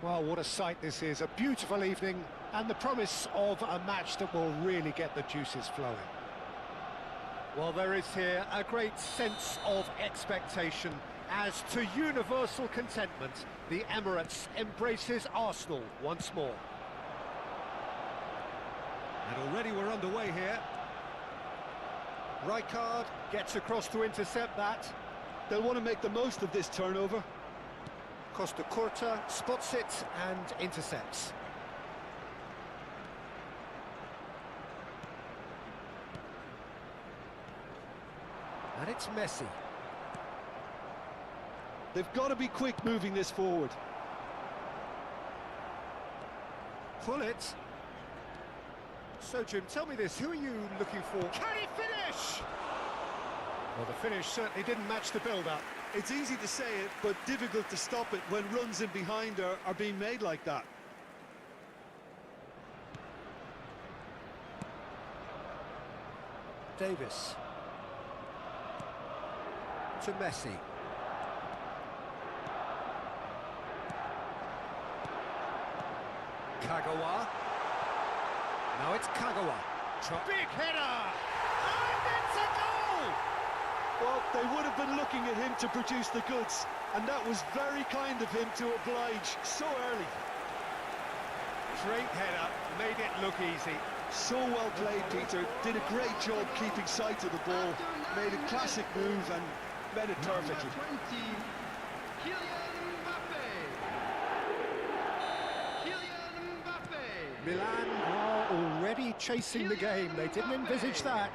Well, what a sight this is. A beautiful evening and the promise of a match that will really get the juices flowing. Well, there is here a great sense of expectation as to universal contentment. The Emirates embraces Arsenal once more. And already we're underway here. Rijkaard gets across to intercept that. They'll want to make the most of this turnover. Costa Curta spots it and intercepts. And it's Messi. They've got to be quick moving this forward. Pull it. So, Jim, tell me this, who are you looking for? Can he finish? Well, the finish certainly didn't match the build-up. It's easy to say it, but difficult to stop it when runs in behind are being made like that. Davis. To Messi. Kagawa. Now it's Kagawa. Big header! And it's a goal! Well, they would have been looking at him to produce the goods, and that was very kind of him to oblige so early. Great header, made it look easy. So well played, Peter. Did a great job keeping sight of the ball. Made a classic move and met it perfectly. Milan are already chasing the game. They didn't envisage that.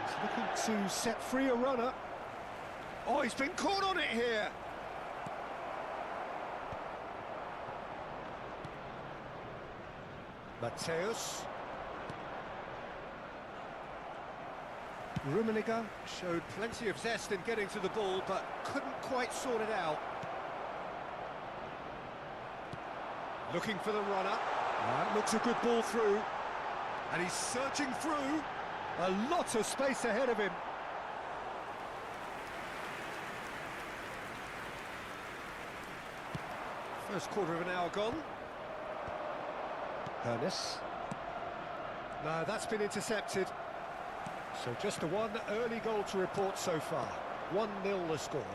He's looking to set free a runner. Oh, he's been caught on it here. Mateus. Rummenigge showed plenty of zest in getting to the ball, but couldn't quite sort it out. Looking for the runner. That looks a good ball through. And he's searching through. A lot of space ahead of him. First quarter of an hour gone. Ernest. No, that's been intercepted. So just a one early goal to report so far. 1-0 the score.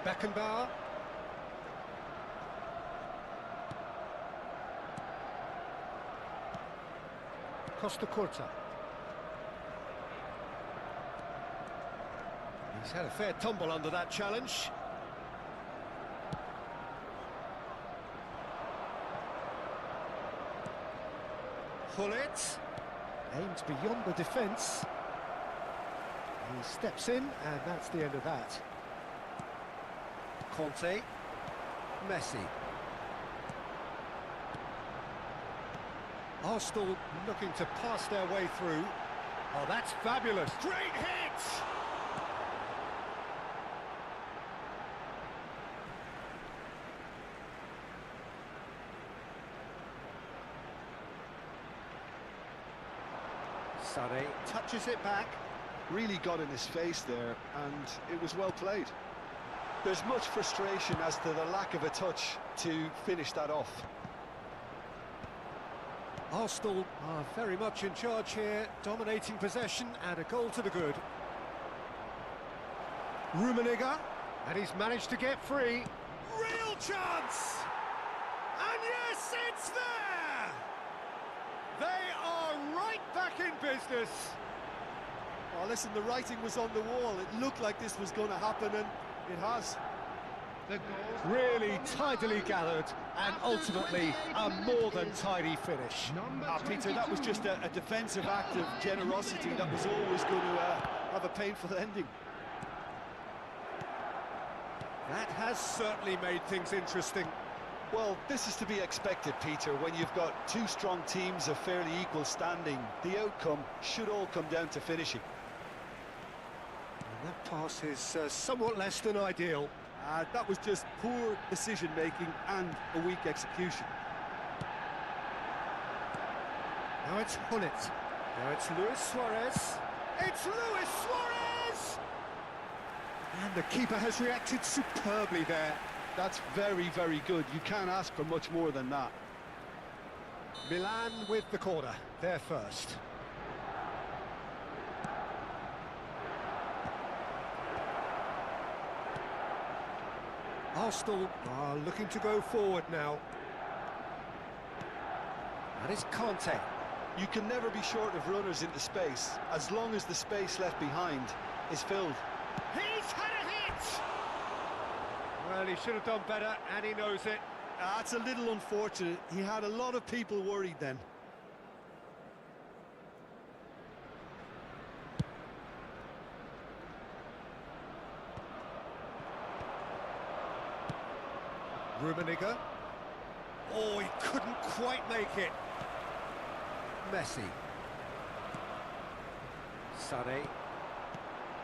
Beckenbauer. Costa Curta. He's had a fair tumble under that challenge. Hullet aims beyond the defence. He steps in, and that's the end of that. Conte. Messi. Arsenal looking to pass their way through. Oh, that's fabulous. Great hit! Sane touches it back. Really got in his face there, and it was well played. There's much frustration as to the lack of a touch to finish that off. Arsenal are very much in charge here, dominating possession and a goal to the good. Rummenigge, and he's managed to get free. Real chance! And yes, it's there! They are right back in business. Oh, listen, the writing was on the wall. It looked like this was going to happen, and it has. Really tidily gathered, and ultimately a more than tidy finish. Peter, that was just a defensive act of generosity that was always going to have a painful ending. That has certainly made things interesting. Well, this is to be expected, Peter. When you've got two strong teams of fairly equal standing, the outcome should all come down to finishing. And that pass is somewhat less than ideal. That was just poor decision-making and a weak execution. Now it's Hullet. Now it's Luis Suarez. It's Luis Suarez! And the keeper has reacted superbly there. That's very, very good. You can't ask for much more than that. Milan with the corner, they're first. Arsenal are looking to go forward now. And it's Conte. You can never be short of runners into space, as long as the space left behind is filled. He's had a hit! Well, he should have done better, and he knows it. That's a little unfortunate. He had a lot of people worried then. Rummenigge. Oh, he couldn't quite make it. Messi. Sané.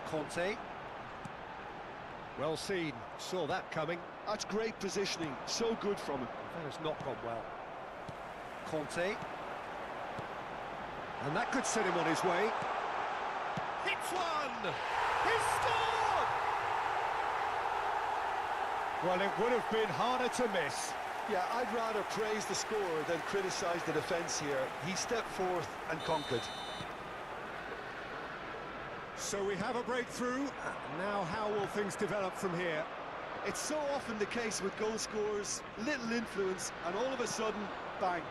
Conte. Well seen, saw that coming. That's great positioning, so good from him. That has not gone well. Conte. And that could set him on his way. Hits one! He scored! Well, it would have been harder to miss. Yeah, I'd rather praise the scorer than criticise the defence here. He stepped forth and conquered. So we have a breakthrough. Now how will things develop from here? It's so often the case with goal scorers, little influence, and all of a sudden, bang.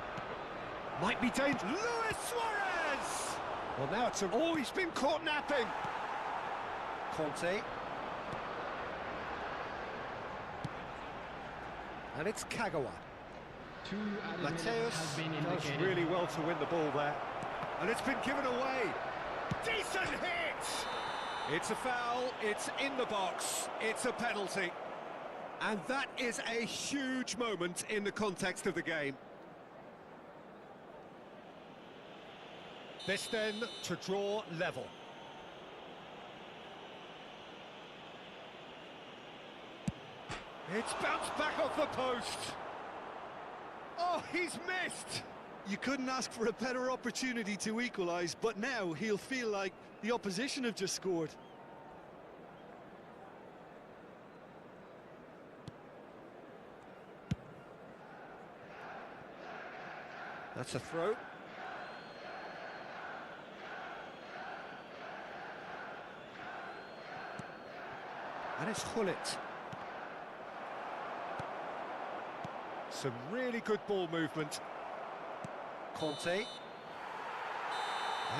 Might be dangerous. Luis Suarez! Well, now it's a... Oh, he's been caught napping. Conte. And it's Kagawa. Mateus does really well to win the ball there. And it's been given away. Decent hit! It's a foul, it's in the box, it's a penalty. And that is a huge moment in the context of the game. This then to draw level. It's bounced back off the post. Oh, he's missed! You couldn't ask for a better opportunity to equalise, but now he'll feel like the opposition have just scored. That's a throw. And it's Hullet. Some really good ball movement. Conte.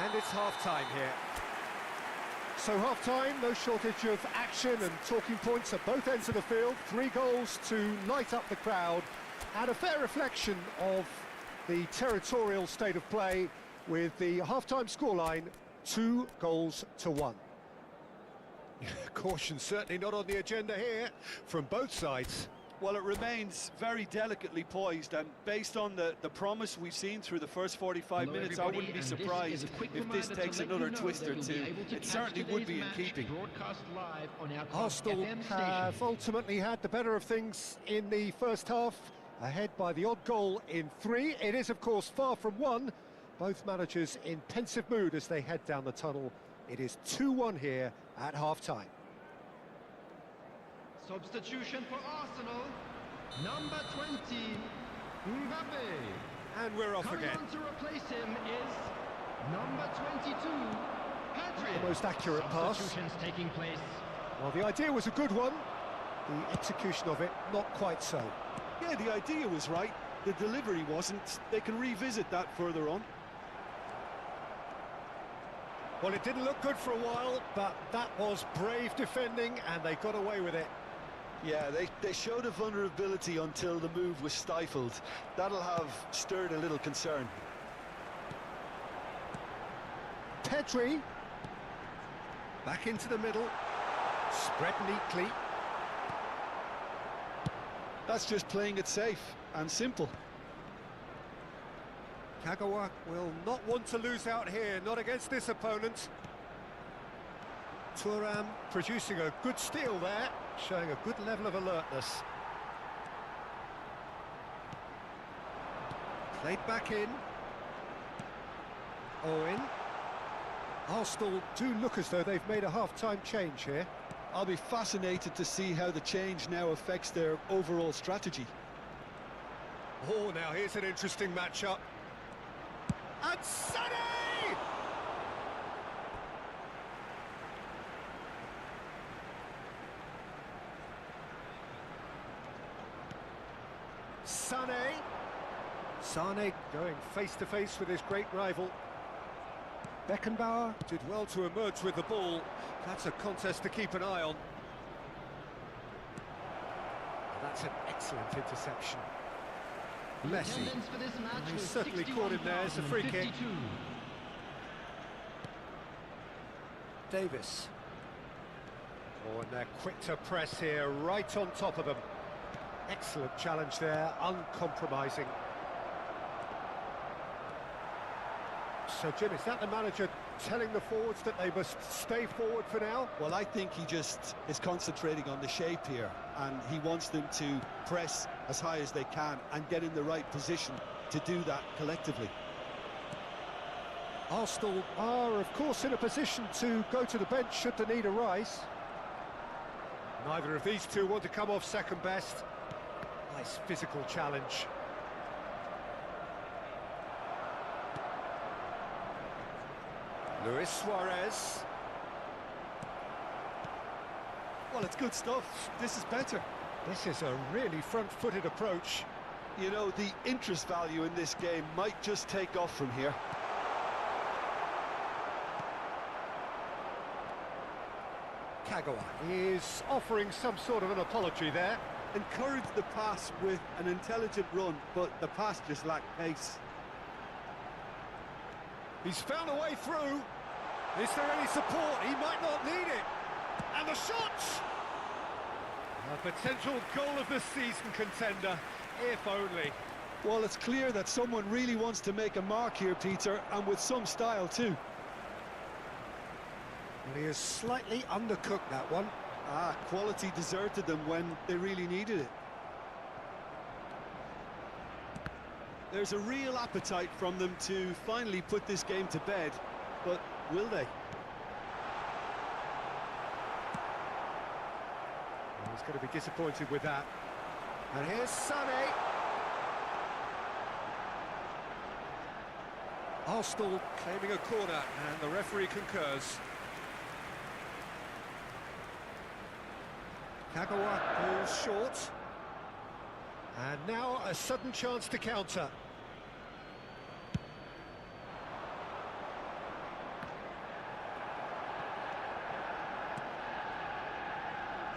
And it's half-time here. So half-time, no shortage of action and talking points at both ends of the field. 3 goals to light up the crowd, and a fair reflection of the territorial state of play with the half-time scoreline 2-1. Caution certainly not on the agenda here from both sides. Well, it remains very delicately poised, and based on the promise we've seen through the first 45 minutes, I wouldn't be surprised if this takes another twist or two. It certainly would be in keeping. Arsenal have ultimately had the better of things in the first half, ahead by the odd goal in 3. It is, of course, far from 1. Both managers in pensive mood as they head down the tunnel. It is 2-1 here at half-time. Substitution for Arsenal, number 20, Mbappe. And we're off again. Coming on to replace him is number 22, Pedri. The most accurate pass. Substitutions taking place. Well, the idea was a good one. The execution of it, not quite so. Yeah, the idea was right. The delivery wasn't. They can revisit that further on. Well, it didn't look good for a while, but that was brave defending, and they got away with it. Yeah, they showed a vulnerability until the move was stifled. That'll have stirred a little concern. Pedri. Back into the middle. Spread neatly. That's just playing it safe and simple. Kagawa will not want to lose out here, not against this opponent. Thuram producing a good steal there, showing a good level of alertness. Played back in. Owen. Arsenal do look as though they've made a half-time change here. I'll be fascinated to see how the change now affects their overall strategy. Oh, now here's an interesting matchup. And Sané! Sané going face-to-face with his great rival. Beckenbauer did well to emerge with the ball. That's a contest to keep an eye on. That's an excellent interception. Messi. He's certainly caught him there. It's a free kick. Davis. Oh, and they're quick to press here, right on top of them. Excellent challenge there, uncompromising. So, Jim, is that the manager telling the forwards that they must stay forward for now? Well, I think he just is concentrating on the shape here, and he wants them to press as high as they can and get in the right position to do that collectively. Arsenal are, of course, in a position to go to the bench should the need arise. Neither of these two want to come off second best. Nice physical challenge. Luis Suarez. Well, it's good stuff. This is better. This is a really front-footed approach. You know, the interest value in this game might just take off from here. Kagawa is offering some sort of an apology there. Encourage the pass with an intelligent run, but the pass just lacked pace. He's found a way through. Is there any support? He might not need it. And the shot! A potential goal of the season contender, if only. Well, it's clear that someone really wants to make a mark here, Peter, and with some style too. Well, he has slightly undercooked that one. Quality deserted them when they really needed it. There's a real appetite from them to finally put this game to bed, but will they? Well, he's going to be disappointed with that. And here's Sané. Arsenal claiming a corner, and the referee concurs. Kagawa goes short. And now a sudden chance to counter.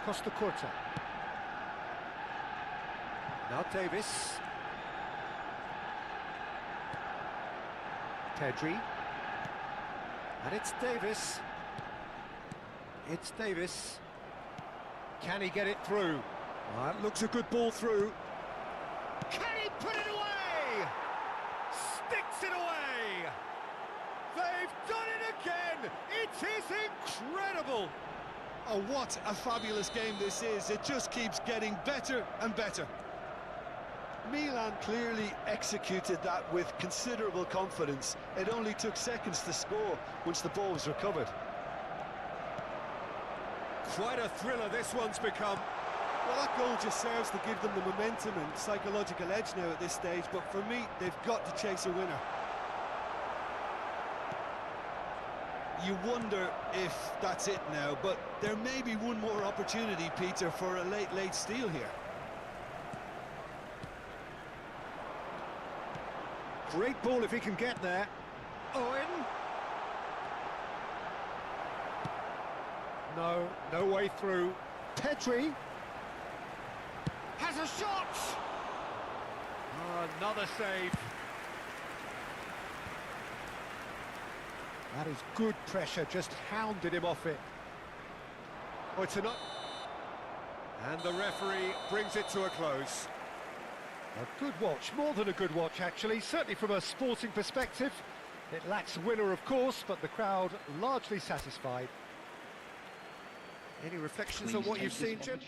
Costa Curta. Now Davis. Pedri. And it's Davis. It's Davis. Can he get it through? That looks a good ball through. Can he put it away? Sticks it away! They've done it again! It is incredible! Oh, what a fabulous game this is. It just keeps getting better and better. Milan clearly executed that with considerable confidence. It only took seconds to score once the ball was recovered. Quite a thriller this one's become. Well, that goal just serves to give them the momentum and psychological edge now at this stage, but for me, they've got to chase a winner. You wonder if that's it now, but there may be one more opportunity, Peter, for a late steal here. Great ball if he can get there. Owen. No way through. Pedri has a shot! Oh, another save. That is good pressure, just hounded him off it. Oh, it's enough. And the referee brings it to a close. A good watch, more than a good watch actually, certainly from a sporting perspective. It lacks a winner, of course, but the crowd largely satisfied. Any reflections on what you've seen, Jim?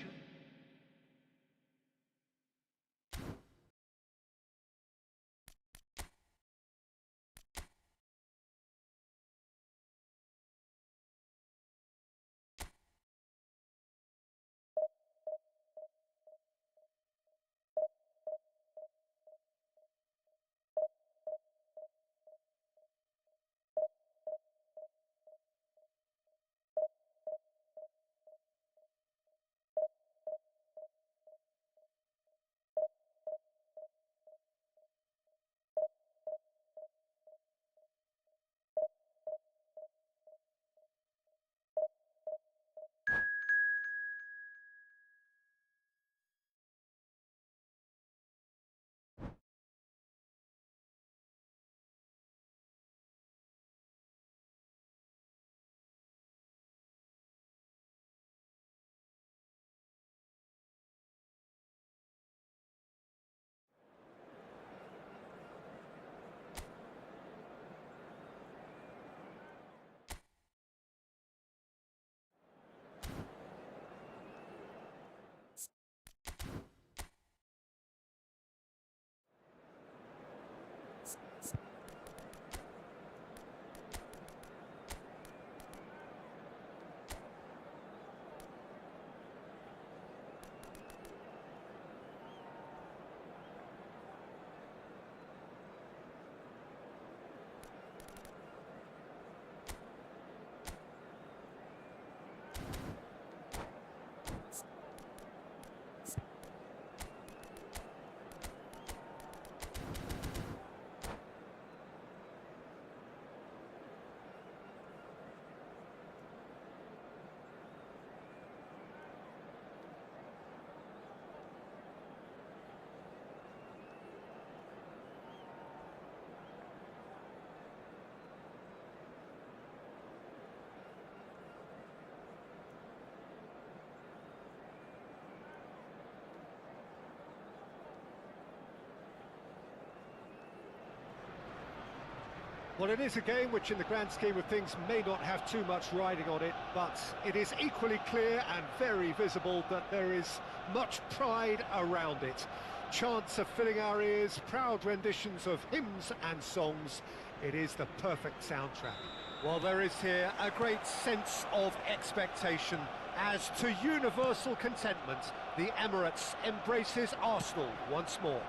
Well, it is a game which in the grand scheme of things may not have too much riding on it, but it is equally clear and very visible that there is much pride around it. Chants are filling our ears, proud renditions of hymns and songs. It is the perfect soundtrack. Well, there is here a great sense of expectation as to universal contentment, the Emirates embraces Arsenal once more.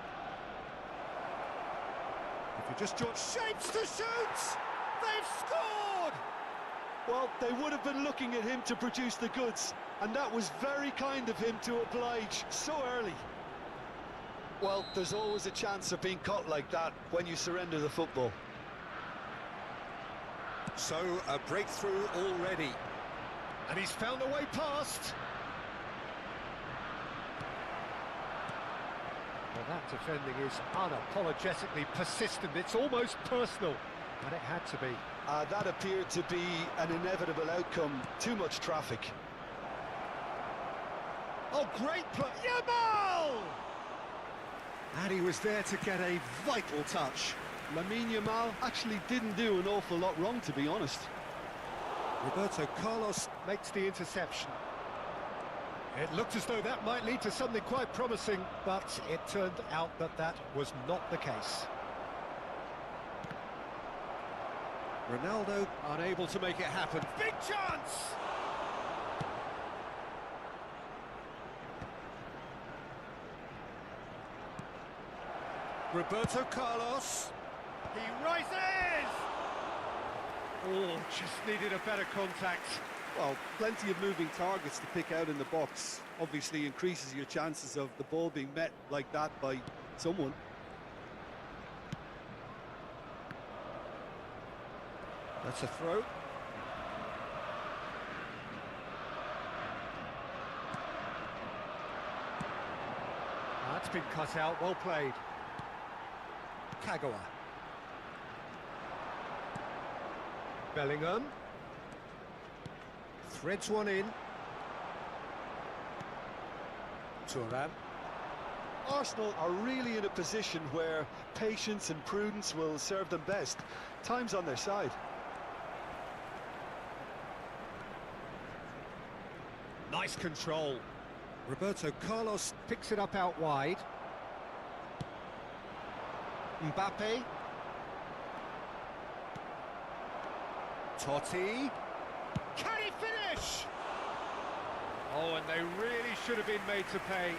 If you just judge shapes to shoot! They've scored! Well, they would have been looking at him to produce the goods, and that was very kind of him to oblige so early. Well, there's always a chance of being caught like that when you surrender the football. So, a breakthrough already. And he's found a way past. Well, that defending is unapologetically persistent. It's almost personal, but it had to be. That appeared to be an inevitable outcome. Too much traffic. Oh, great play! Yamal! And he was there to get a vital touch. Lamine Yamal actually didn't do an awful lot wrong, to be honest. Roberto Carlos makes the interception. It looked as though that might lead to something quite promising, but it turned out that that was not the case. Ronaldo unable to make it happen. Big chance! Roberto Carlos. He rises! Oh, just needed a better contact. Well, plenty of moving targets to pick out in the box. Obviously increases your chances of the ball being met like that by someone. That's a throw. That's been cut out, well played. Kagawa. Bellingham. Threads one in. Thuram. Arsenal are really in a position where patience and prudence will serve them best. Time's on their side. Nice control. Roberto Carlos picks it up out wide. Mbappe. Totti. Can he finish? Oh, and they really should have been made to pay.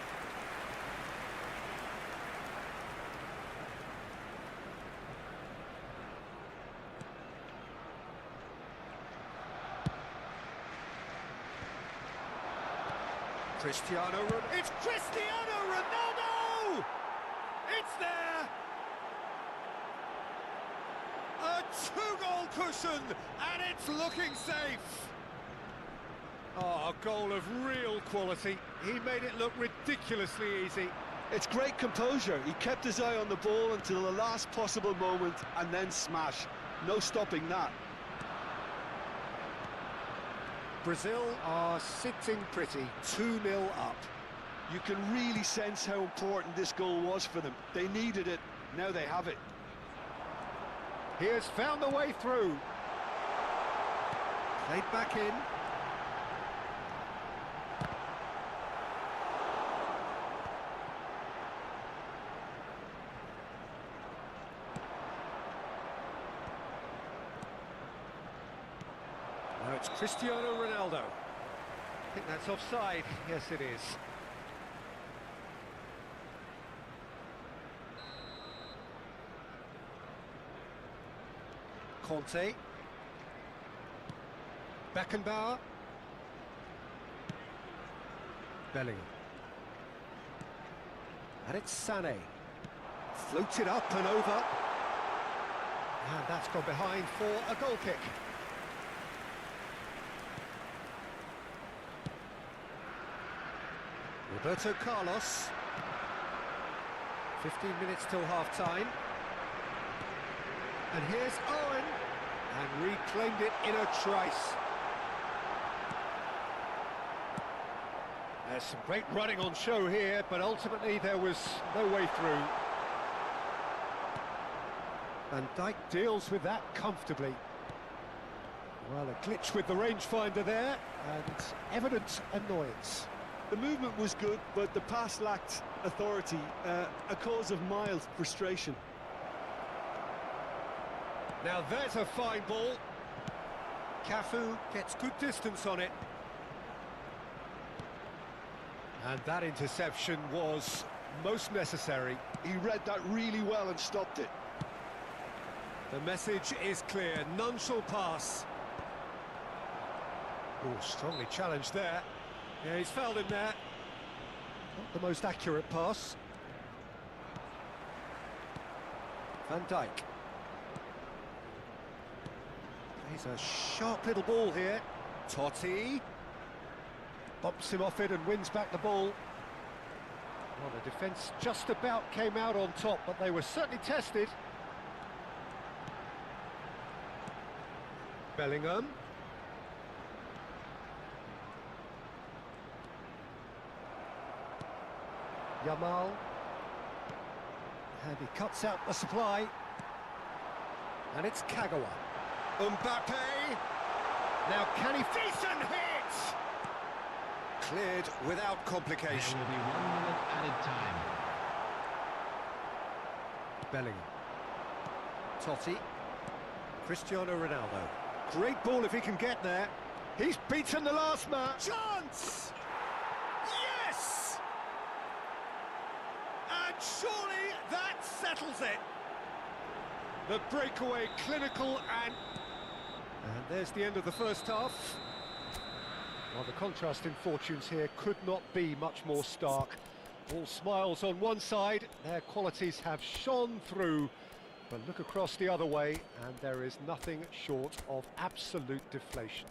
It's Cristiano Ronaldo! It's there! A two-goal cushion, and it's looking safe. Oh, a goal of real quality. He made it look ridiculously easy. It's great composure. He kept his eye on the ball until the last possible moment and then smash. No stopping that. Brazil are sitting pretty, 2-0 up. You can really sense how important this goal was for them. They needed it, now they have it. He has found a way through. Played back in. Now it's Cristiano Ronaldo. I think that's offside. Yes, it is. Conte. Beckenbauer. Bellingham. And it's Sané. Floated up and over. And that's gone behind for a goal kick. Roberto Carlos. 15 minutes till half-time. And here's Owen. And reclaimed it in a trice. There's some great running on show here, but ultimately there was no way through. And Dijk deals with that comfortably. Well, a glitch with the rangefinder there, and evident annoyance. The movement was good, but the pass lacked authority, a cause of mild frustration. Now there's a fine ball. Cafu gets good distance on it. And that interception was most necessary. He read that really well and stopped it. The message is clear, none shall pass. Oh, strongly challenged there. Yeah, he's fouled him there. Not the most accurate pass. Van Dijk. He's a sharp little ball here. Totti. Bumps him off it and wins back the ball. Well, the defence just about came out on top, but they were certainly tested. Bellingham. Yamal. And he cuts out the supply. And it's Kagawa. Mbappe. Now can he... Decent hit! Cleared without complication. There will be 1 minute added time. Bellingham. Totti. Cristiano Ronaldo. Great ball if he can get there. He's beaten the last man. Chance! Yes! And surely that settles it. The breakaway clinical and there's the end of the first half. Well, the contrast in fortunes here could not be much more stark. All smiles on one side, their qualities have shone through. But look across the other way, and there is nothing short of absolute deflation.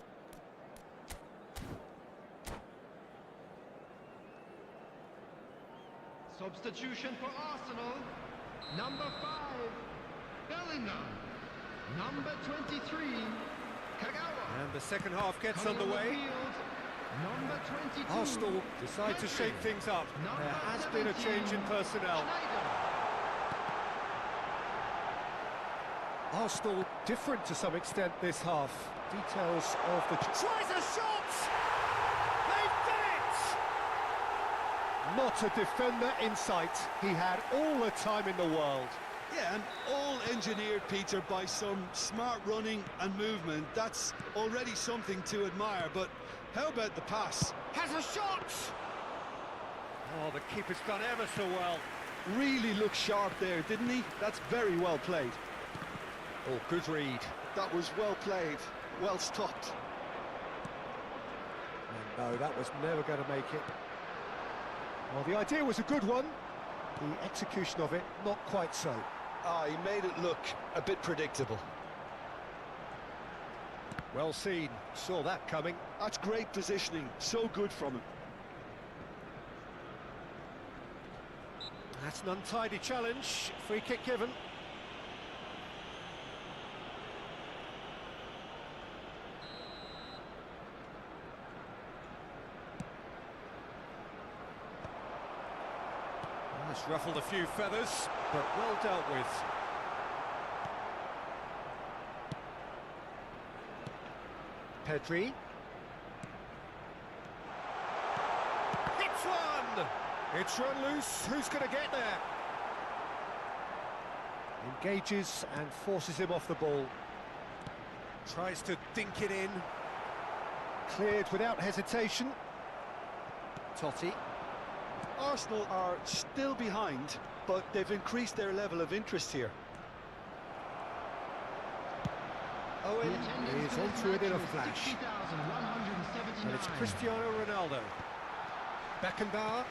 Substitution for Arsenal. Number 5, Bellingham. Number 23, Kagawa. And the second half gets Coming on the underway. field, number 22, Arsenal decide to shake things up. Number There has been a change in 17, personnel. Schneider. Arsenal different to some extent this half. Details of the... Tries a shot! They've done it! Not a defender in sight. He had all the time in the world. Yeah, and all engineered, Peter, by some smart running and movement. That's already something to admire, but how about the pass? Has a shot! Oh, the keeper's done ever so well. Really looked sharp there, didn't he? That's very well played. Oh, good read. That was well played, well stopped. And no, that was never going to make it. Well, the idea was a good one. The execution of it, not quite so. Ah, he made it look a bit predictable. Well seen, saw that coming. That's great positioning, so good from him. That's an untidy challenge, free kick given. It's ruffled a few feathers, but well dealt with. Pedri. Hits one! It's run loose, who's going to get there? Engages and forces him off the ball. Tries to dink it in. Cleared without hesitation. Totti. Arsenal are still behind, but they've increased their level of interest here. Owen The attendance is for this onto it in a match was flash. 60,179. And it's Cristiano Ronaldo. Beckenbauer.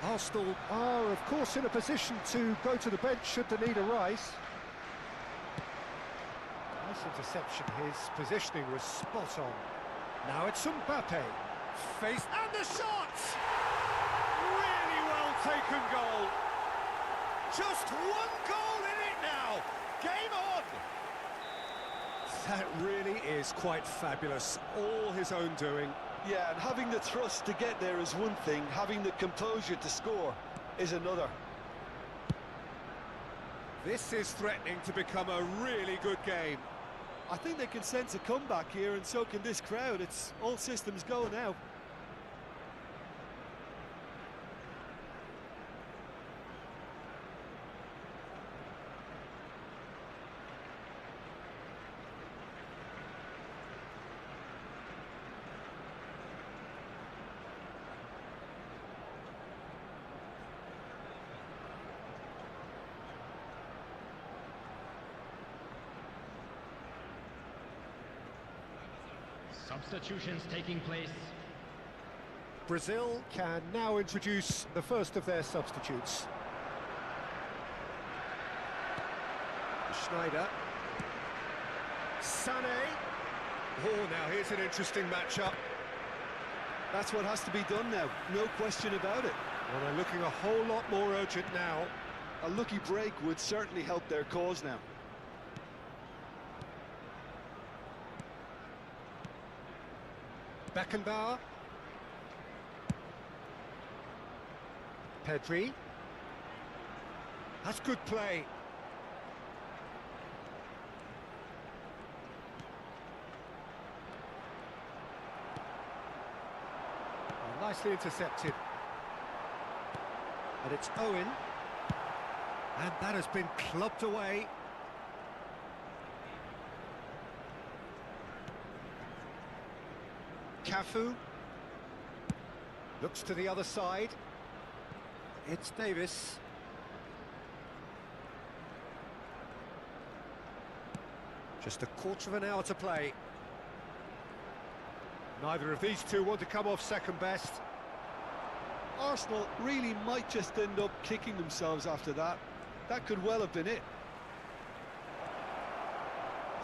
Arsenal are, of course, in a position to go to the bench should the need arise. Nice interception. His positioning was spot on. Now it's Mbappe. Face and the shot! Really well taken goal. Just one goal in it now. Game on! That really is quite fabulous. All his own doing. Yeah, and having the thrust to get there is one thing, having the composure to score is another. This is threatening to become a really good game. I think they can sense a comeback here, and so can this crowd. It's all systems go now. Substitutions taking place. Brazil can now introduce the first of their substitutes. Schneider. Sané. Oh, now here's an interesting matchup. That's what has to be done now, no question about it. Well, they're looking a whole lot more urgent now. A lucky break would certainly help their cause now. Beckenbauer. Pedri. That's good play. Oh, nicely intercepted. And it's Owen. And that has been clubbed away. Cafu looks to the other side. It's Davis. Just a quarter of an hour to play. Neither of these two want to come off second best. Arsenal really might just end up kicking themselves after that. That could well have been it.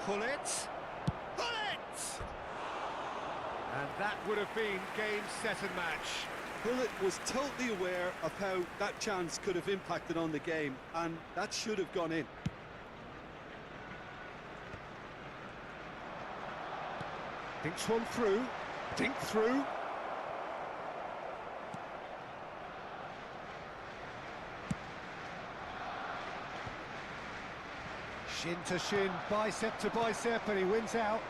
Hullet. And that would have been game, set and match. Hullet was totally aware of how that chance could have impacted on the game, and that should have gone in. Dinks one through. Dink through. Shin to shin, bicep to bicep, and he wins out.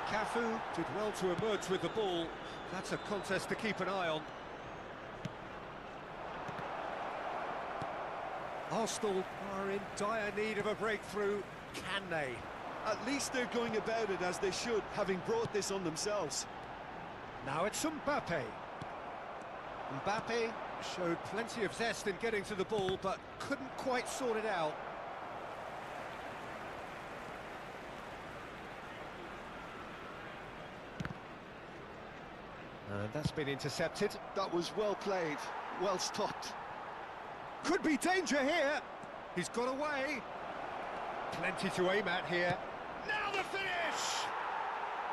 Cafu did well to emerge with the ball. That's a contest to keep an eye on. Arsenal are in dire need of a breakthrough. Can they? At least they're going about it as they should, having brought this on themselves. Now it's Mbappe. Mbappe showed plenty of zest in getting to the ball, but couldn't quite sort it out. And that's been intercepted. That was well played, well stopped. Could be danger here. He's got away. Plenty to aim at here. Now the finish!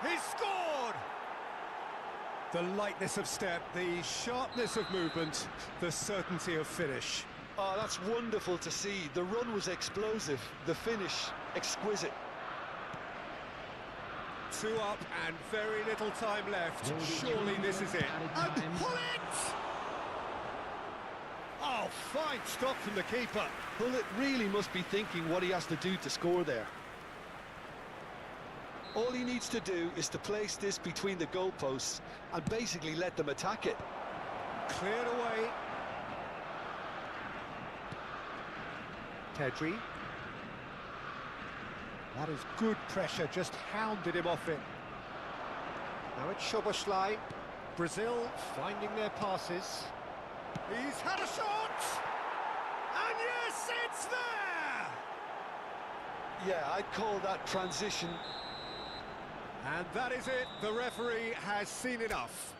He's scored! The lightness of step, the sharpness of movement, the certainty of finish. Oh, that's wonderful to see. The run was explosive, the finish exquisite. 2 up and very little time left. Surely this is it. And Hullet! Oh, fine stop from the keeper. Hullet really must be thinking what he has to do to score there. All he needs to do is to place this between the goalposts and basically let them attack it. Cleared away. Pedri. That is good pressure, just hounded him off it. Now it's Szoboszlai. Brazil finding their passes. He's had a shot! And yes, it's there! Yeah, I'd call that transition. And that is it, the referee has seen enough.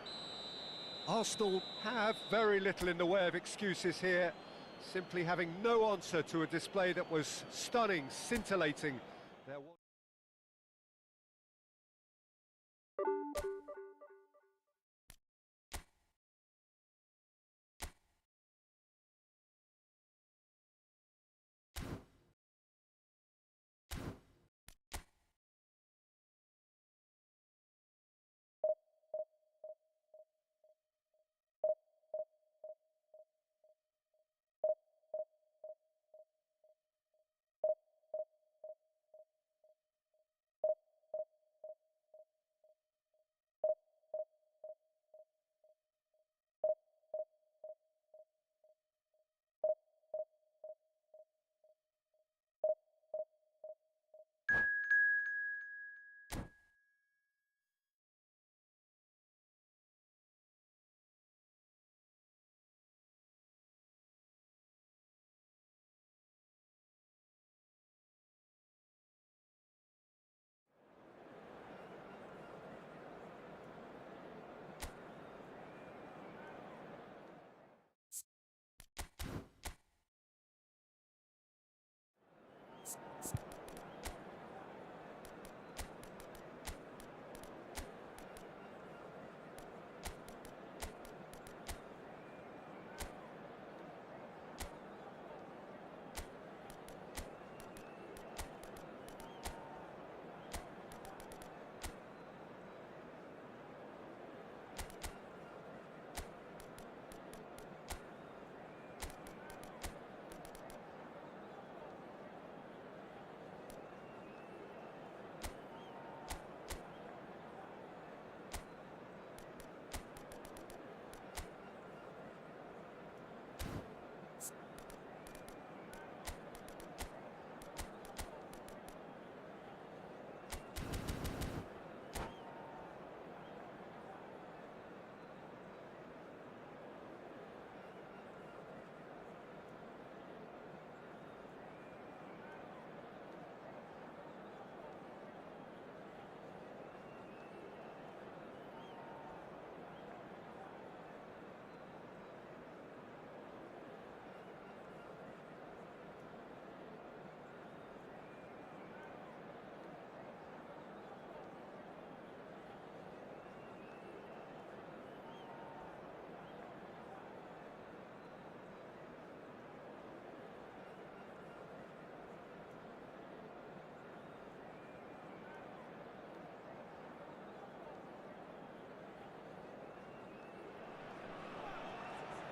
Arsenal have very little in the way of excuses here, simply having no answer to a display that was stunning, scintillating. There was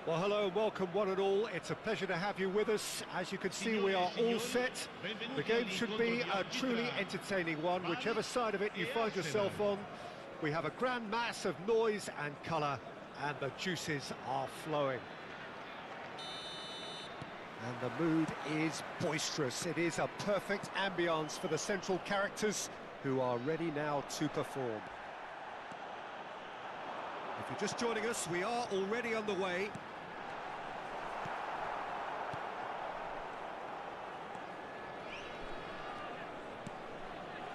Well, hello and welcome one and all. It's a pleasure to have you with us. As you can see, we are all set. The game should be a truly entertaining one, whichever side of it you find yourself on. We have a grand mass of noise and colour, and the juices are flowing. And the mood is boisterous. It is a perfect ambience for the central characters who are ready now to perform. If you're just joining us, we are already on the way.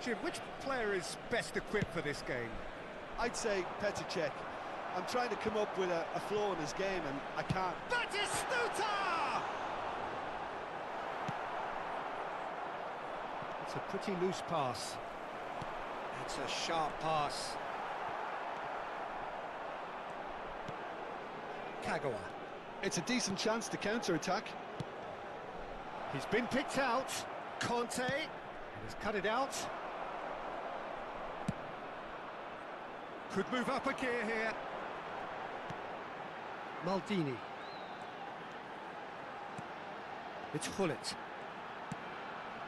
Jim, which player is best equipped for this game? I'd say Petr Cech. I'm trying to come up with a flaw in his game and I can't. Batistuta! It's a pretty loose pass. It's a sharp pass. Kagawa. It's a decent chance to counter-attack. He's been picked out. Conte has cut it out. Could move up a gear here. Maldini. It's Gullit.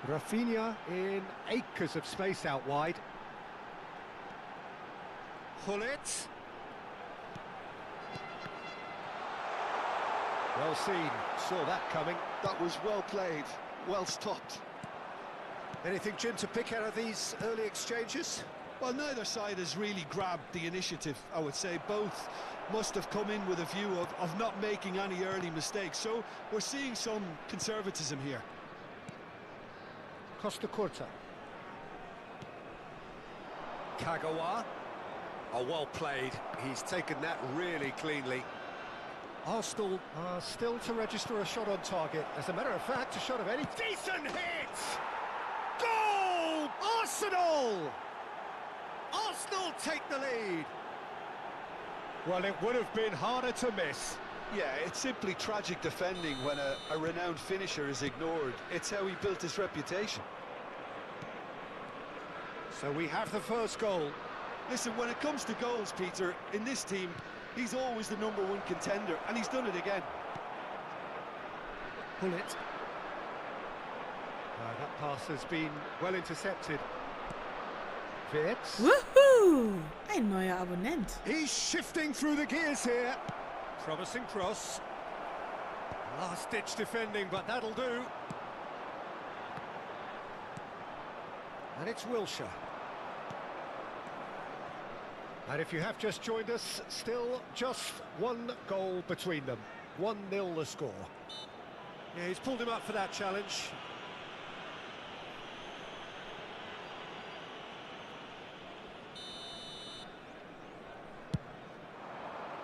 Rafinha in acres of space out wide. Gullit. Well seen, saw that coming. That was well played, well stopped. Anything, Jim, to pick out of these early exchanges? Well, neither side has really grabbed the initiative, I would say. Both must have come in with a view of not making any early mistakes. So we're seeing some conservatism here. Costa Curta. Kagawa. Oh, well played. He's taken that really cleanly. Arsenal are still to register a shot on target. As a matter of fact, a shot of any... Decent hit! Goal! Arsenal! Arsenal take the lead. Well, it would have been harder to miss. Yeah, it's simply tragic defending when a renowned finisher is ignored. It's how he built his reputation. So we have the first goal. Listen, when it comes to goals, Peter, in this team, he's always the #1 contender, and he's done it again. Gullit. That pass has been well intercepted. Wirtz. Woohoo! Ein neuer Abonnent. He's shifting through the gears here. Promising cross. Last-ditch defending, but that'll do. And it's Wilshere. And if you have just joined us, still just one goal between them. 1-0 the score. Yeah, he's pulled him up for that challenge.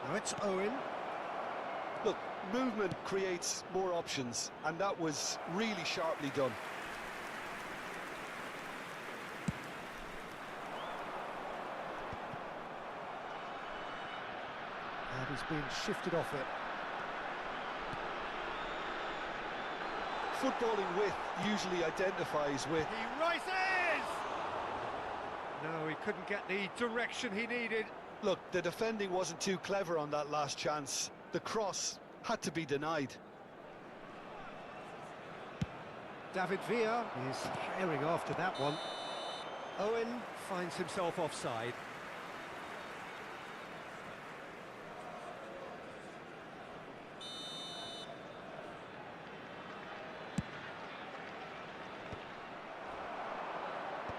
Now it's Owen. Look, movement creates more options, and that was really sharply done. And he's been shifted off it. Footballing width usually identifies with... He rises! No, he couldn't get the direction he needed. Look, the defending wasn't too clever on that last chance. The cross had to be denied. David Villa is herring after that one. Owen finds himself offside.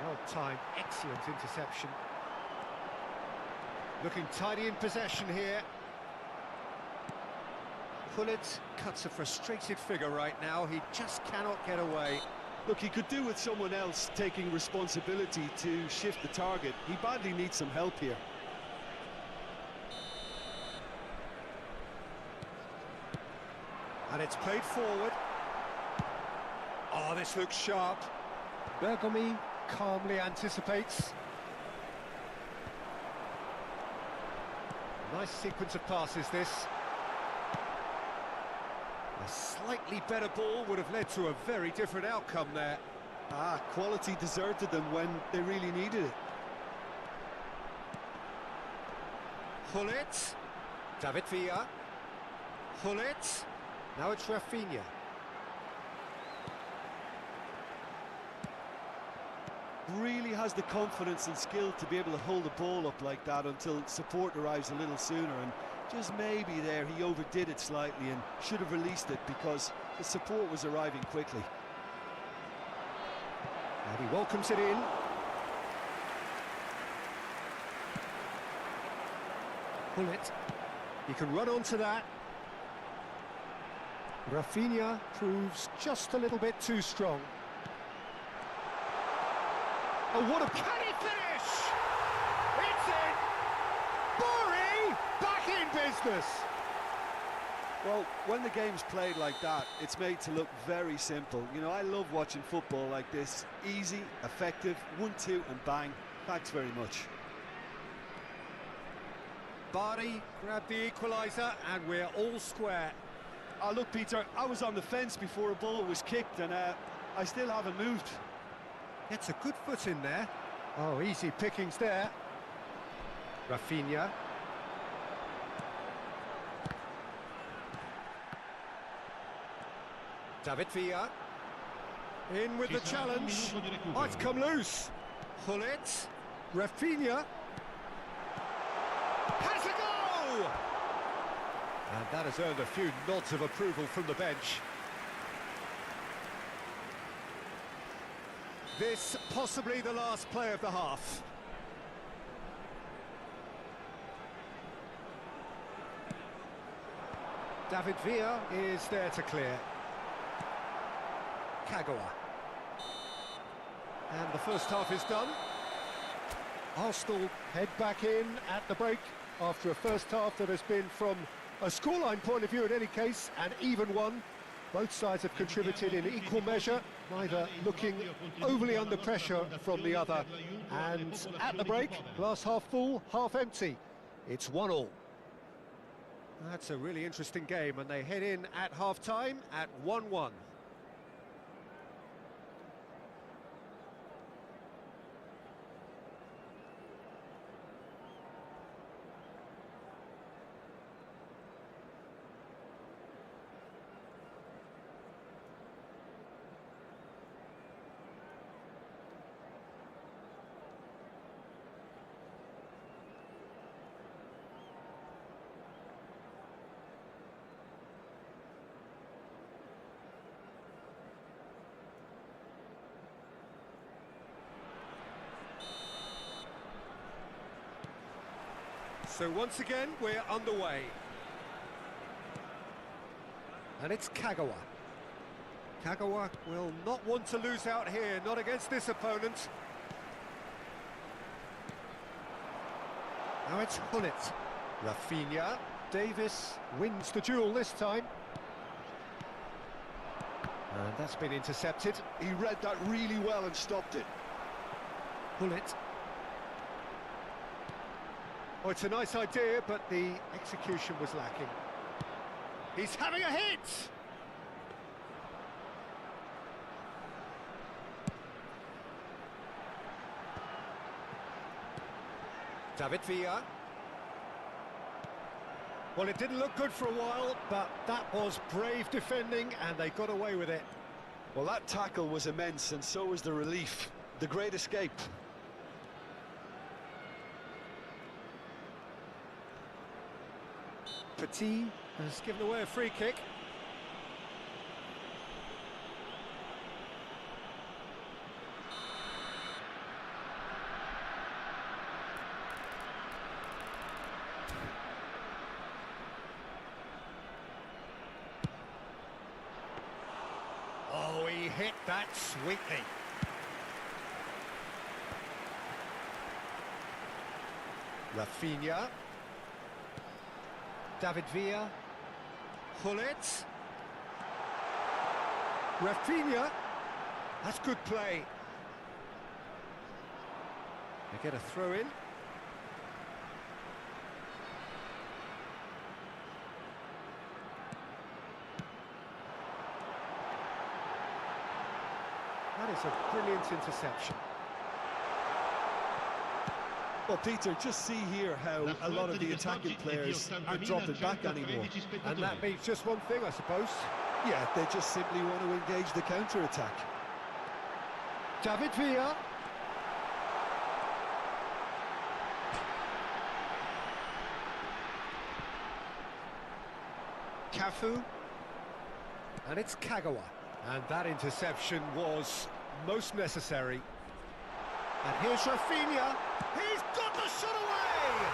Well-timed, excellent interception. Looking tidy in possession here. Gullit cuts a frustrated figure right now. He just cannot get away. Look, he could do with someone else taking responsibility to shift the target. He badly needs some help here. And it's played forward. Oh, this looks sharp. Bergomi calmly anticipates. Nice sequence of passes, this. A slightly better ball would have led to a very different outcome there. Quality deserted them when they really needed it. Gullit. David Villa. Pull it. Now it's Rafinha. Really has the confidence and skill to be able to hold the ball up like that until support arrives a little sooner, and just maybe there he overdid it slightly and should have released it because the support was arriving quickly. And he welcomes it in. Pull it. He can run onto that. Rafinha proves just a little bit too strong. Oh, what a... Can he finish? It's in! Bori back in business! Well, when the game's played like that, it's made to look very simple. You know, I love watching football like this. Easy, effective, 1-2 and bang. Thanks very much. Bari grabbed the equaliser and we're all square. Oh, look, Peter, I was on the fence before a ball was kicked and I still haven't moved. Gets a good foot in there. Oh, easy pickings there. Rafinha. David Villa. In with the challenge. Oh, it's come loose. Pull it. Rafinha. Has a go! And that has earned a few nods of approval from the bench. This possibly the last play of the half. David Villa is there to clear. Kagawa. And the first half is done. Arsenal head back in at the break after a first half that has been, from a scoreline point of view in any case, an even one. Both sides have contributed in equal measure, neither looking overly under pressure from the other. And at the break, glass half full, half empty. It's 1-1. That's a really interesting game, and they head in at half-time at 1-1. So once again, we're underway. And it's Kagawa. Kagawa will not want to lose out here, not against this opponent. Now it's Hullet. Rafinha. Davis wins the duel this time. And that's been intercepted. He read that really well and stopped it. Hullet. Oh, it's a nice idea, but the execution was lacking. He's having a hit! David Villa. Well, it didn't look good for a while, but that was brave defending, and they got away with it. Well, that tackle was immense, and so was the relief. The great escape. Petit has given away a free kick. Oh, he hit that sweetly. Rafinha. David Villa. Hullet. Rafinha. That's good play. They get a throw in. That is a brilliant interception. Well, Peter, just see here how a lot of the attacking players aren't dropping back anymore. And that means just one thing, I suppose. Yeah, they just simply want to engage the counter-attack. David Villa. Cafu. And it's Kagawa. And that interception was most necessary. And here's Rafinha. He's got the shot away!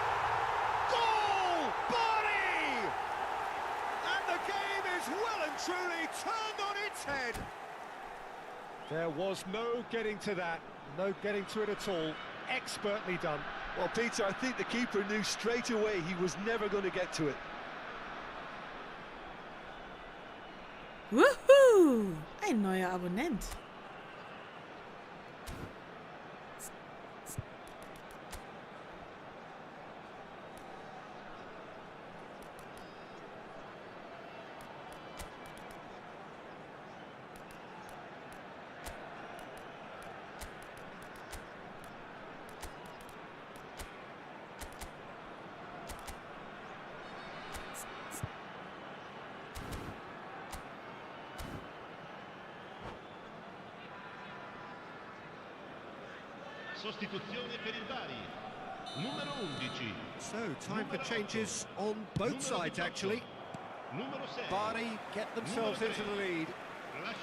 Goal! Body! And the game is well and truly turned on its head. There was no getting to that, no getting to it at all. Expertly done. Well, Peter, I think the keeper knew straight away he was never going to get to it. Woohoo! Ein neuer Abonnent. Sostituzione per il Bari. Numero 11. So, time for changes on both sides, actually. Numero 6. Bari get themselves into the lead.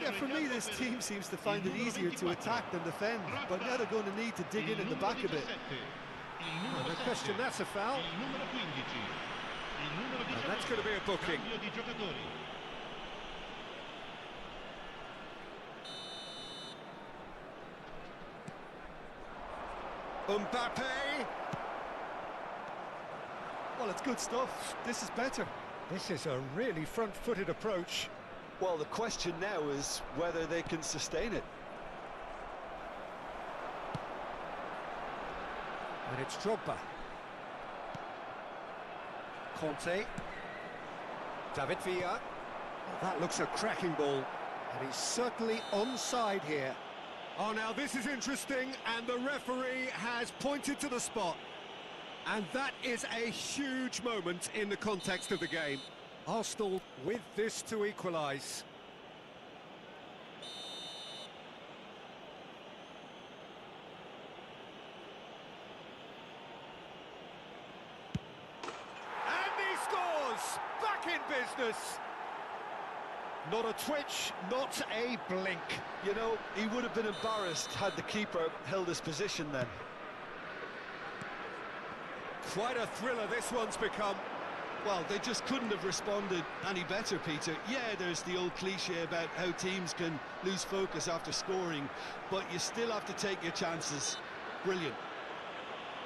Yeah, for me, this team seems to find it easier to attack than defend, but now they're going to need to dig in at the back a bit. No question, that's a foul. And that's going to be a booking. Mbappe. Well, it's good stuff. This is better. This is a really front-footed approach. Well, the question now is whether they can sustain it. And it's Drogba. Conte. David Villa. Well, that looks a cracking ball. And he's certainly onside here. Oh, now this is interesting, and the referee has pointed to the spot. And that is a huge moment in the context of the game. Arsenal with this to equalise. And he scores! Back in business! Not a twitch, not a blink. You know, he would have been embarrassed had the keeper held his position then. Quite a thriller this one's become. Well, they just couldn't have responded any better, Peter. Yeah, there's the old cliche about how teams can lose focus after scoring, but you still have to take your chances. Brilliant.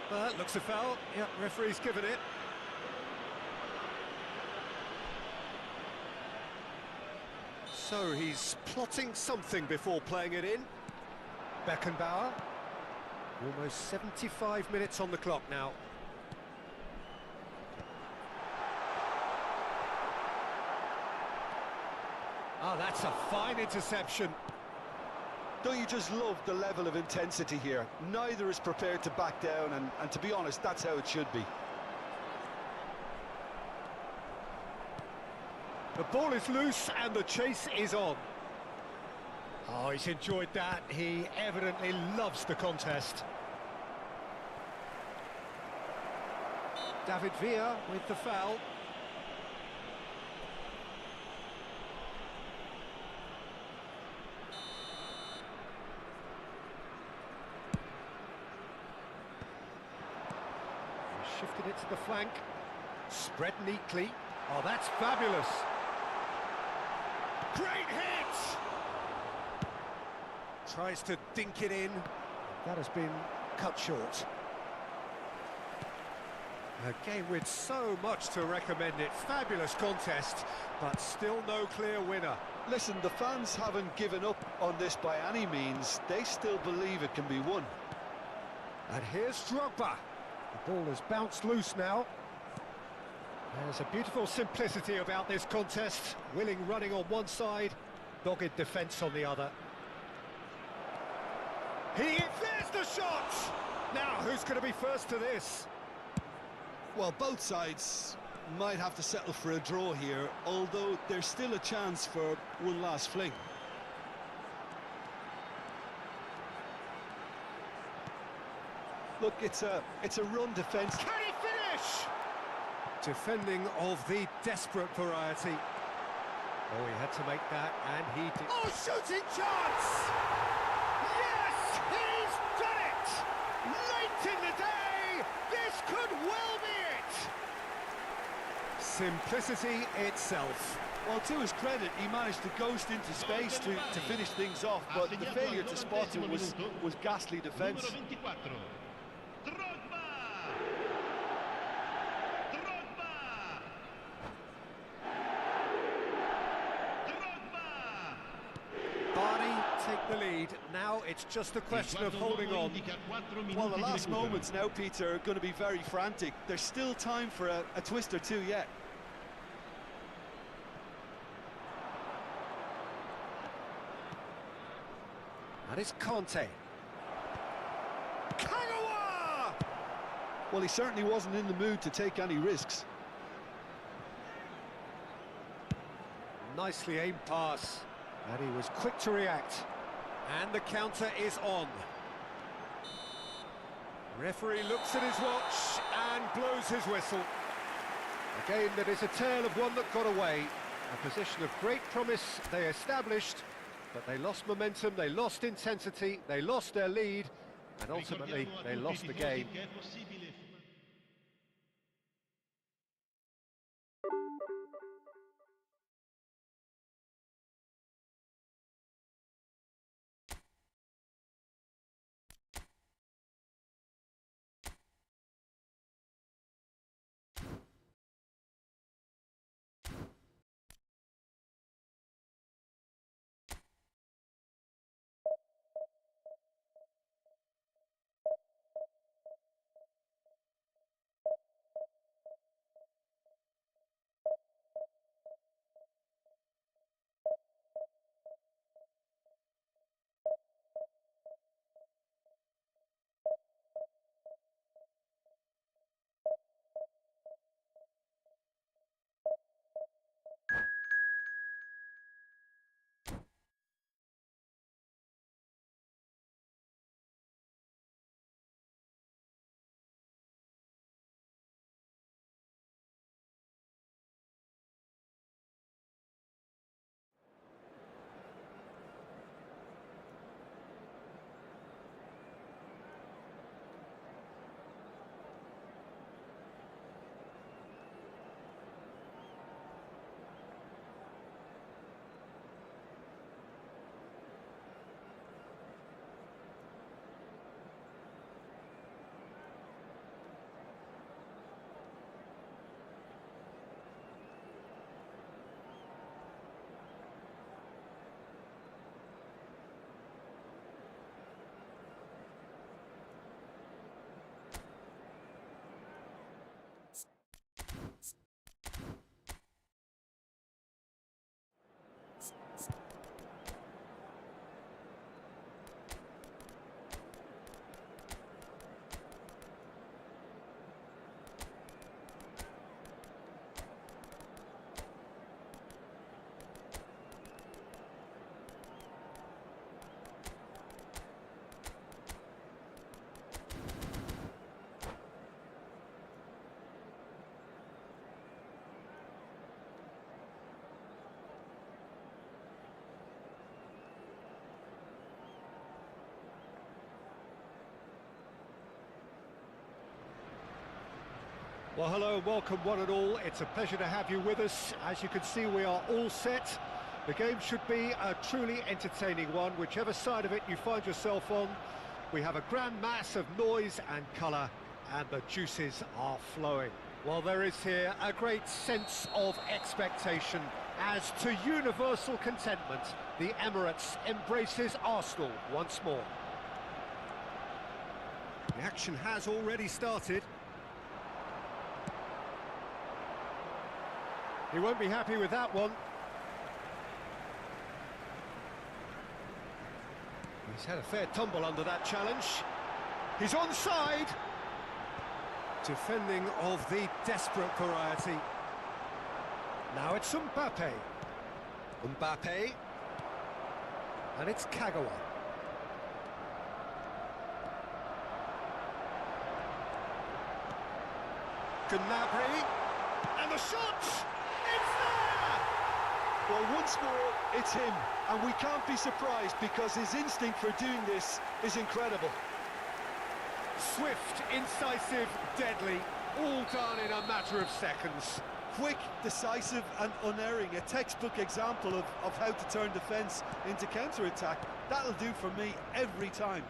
That looks a foul. Yeah, referee's given it. So he's plotting something before playing it in. Beckenbauer. Almost 75 minutes on the clock now. Oh, that's a fine interception. Don't you just love the level of intensity here? Neither is prepared to back down, and to be honest, that's how it should be. The ball is loose and the chase is on. Oh, he's enjoyed that. He evidently loves the contest. David Villa with the foul. He's shifted it to the flank. Spread neatly. Oh, that's fabulous. Great hit! Tries to dink it in. That has been cut short. A game with so much to recommend it. Fabulous contest, but still no clear winner. Listen, the fans haven't given up on this by any means. They still believe it can be won. And here's Drogba. The ball has bounced loose now. There's a beautiful simplicity about this contest. Willing running on one side, dogged defence on the other. There's the shot! Now, who's going to be first to this? Well, both sides might have to settle for a draw here, although there's still a chance for one last fling. Look, it's a run defence. Can he finish? Defending of the desperate variety. Oh, he had to make that, and he did. Oh, shooting chance! Yes, he's done it! Late in the day, this could well be it! Simplicity itself. Well, to his credit, he managed to ghost into space to finish things off, but the failure to spot him was ghastly defence. Take the lead. Now it's just a question of holding on. Well, the last moments now, Peter, are going to be very frantic. There's still time for a twist or two yet. And it's Conte. Kagawa! Well, he certainly wasn't in the mood to take any risks. Nicely aimed pass. And he was quick to react. And the counter is on. Referee looks at his watch and blows his whistle. A game that is a tale of one that got away. A position of great promise they established, but they lost momentum, they lost intensity, they lost their lead, and ultimately they lost the game. Well, hello and welcome one and all. It's a pleasure to have you with us. As you can see, we are all set. The game should be a truly entertaining one, whichever side of it you find yourself on. We have a grand mass of noise and colour, and the juices are flowing. Well, there is here a great sense of expectation as to universal contentment. The Emirates embraces Arsenal once more. The action has already started. He won't be happy with that one. He's had a fair tumble under that challenge. He's onside. Defending of the desperate variety. Now it's Mbappe. Mbappe. And it's Kagawa. Gnabry. And the shot! It's there! Well, once more, it's him. And we can't be surprised because his instinct for doing this is incredible. Swift, incisive, deadly, all done in a matter of seconds. Quick, decisive and unerring, a textbook example of how to turn defence into counter-attack. That'll do for me every time.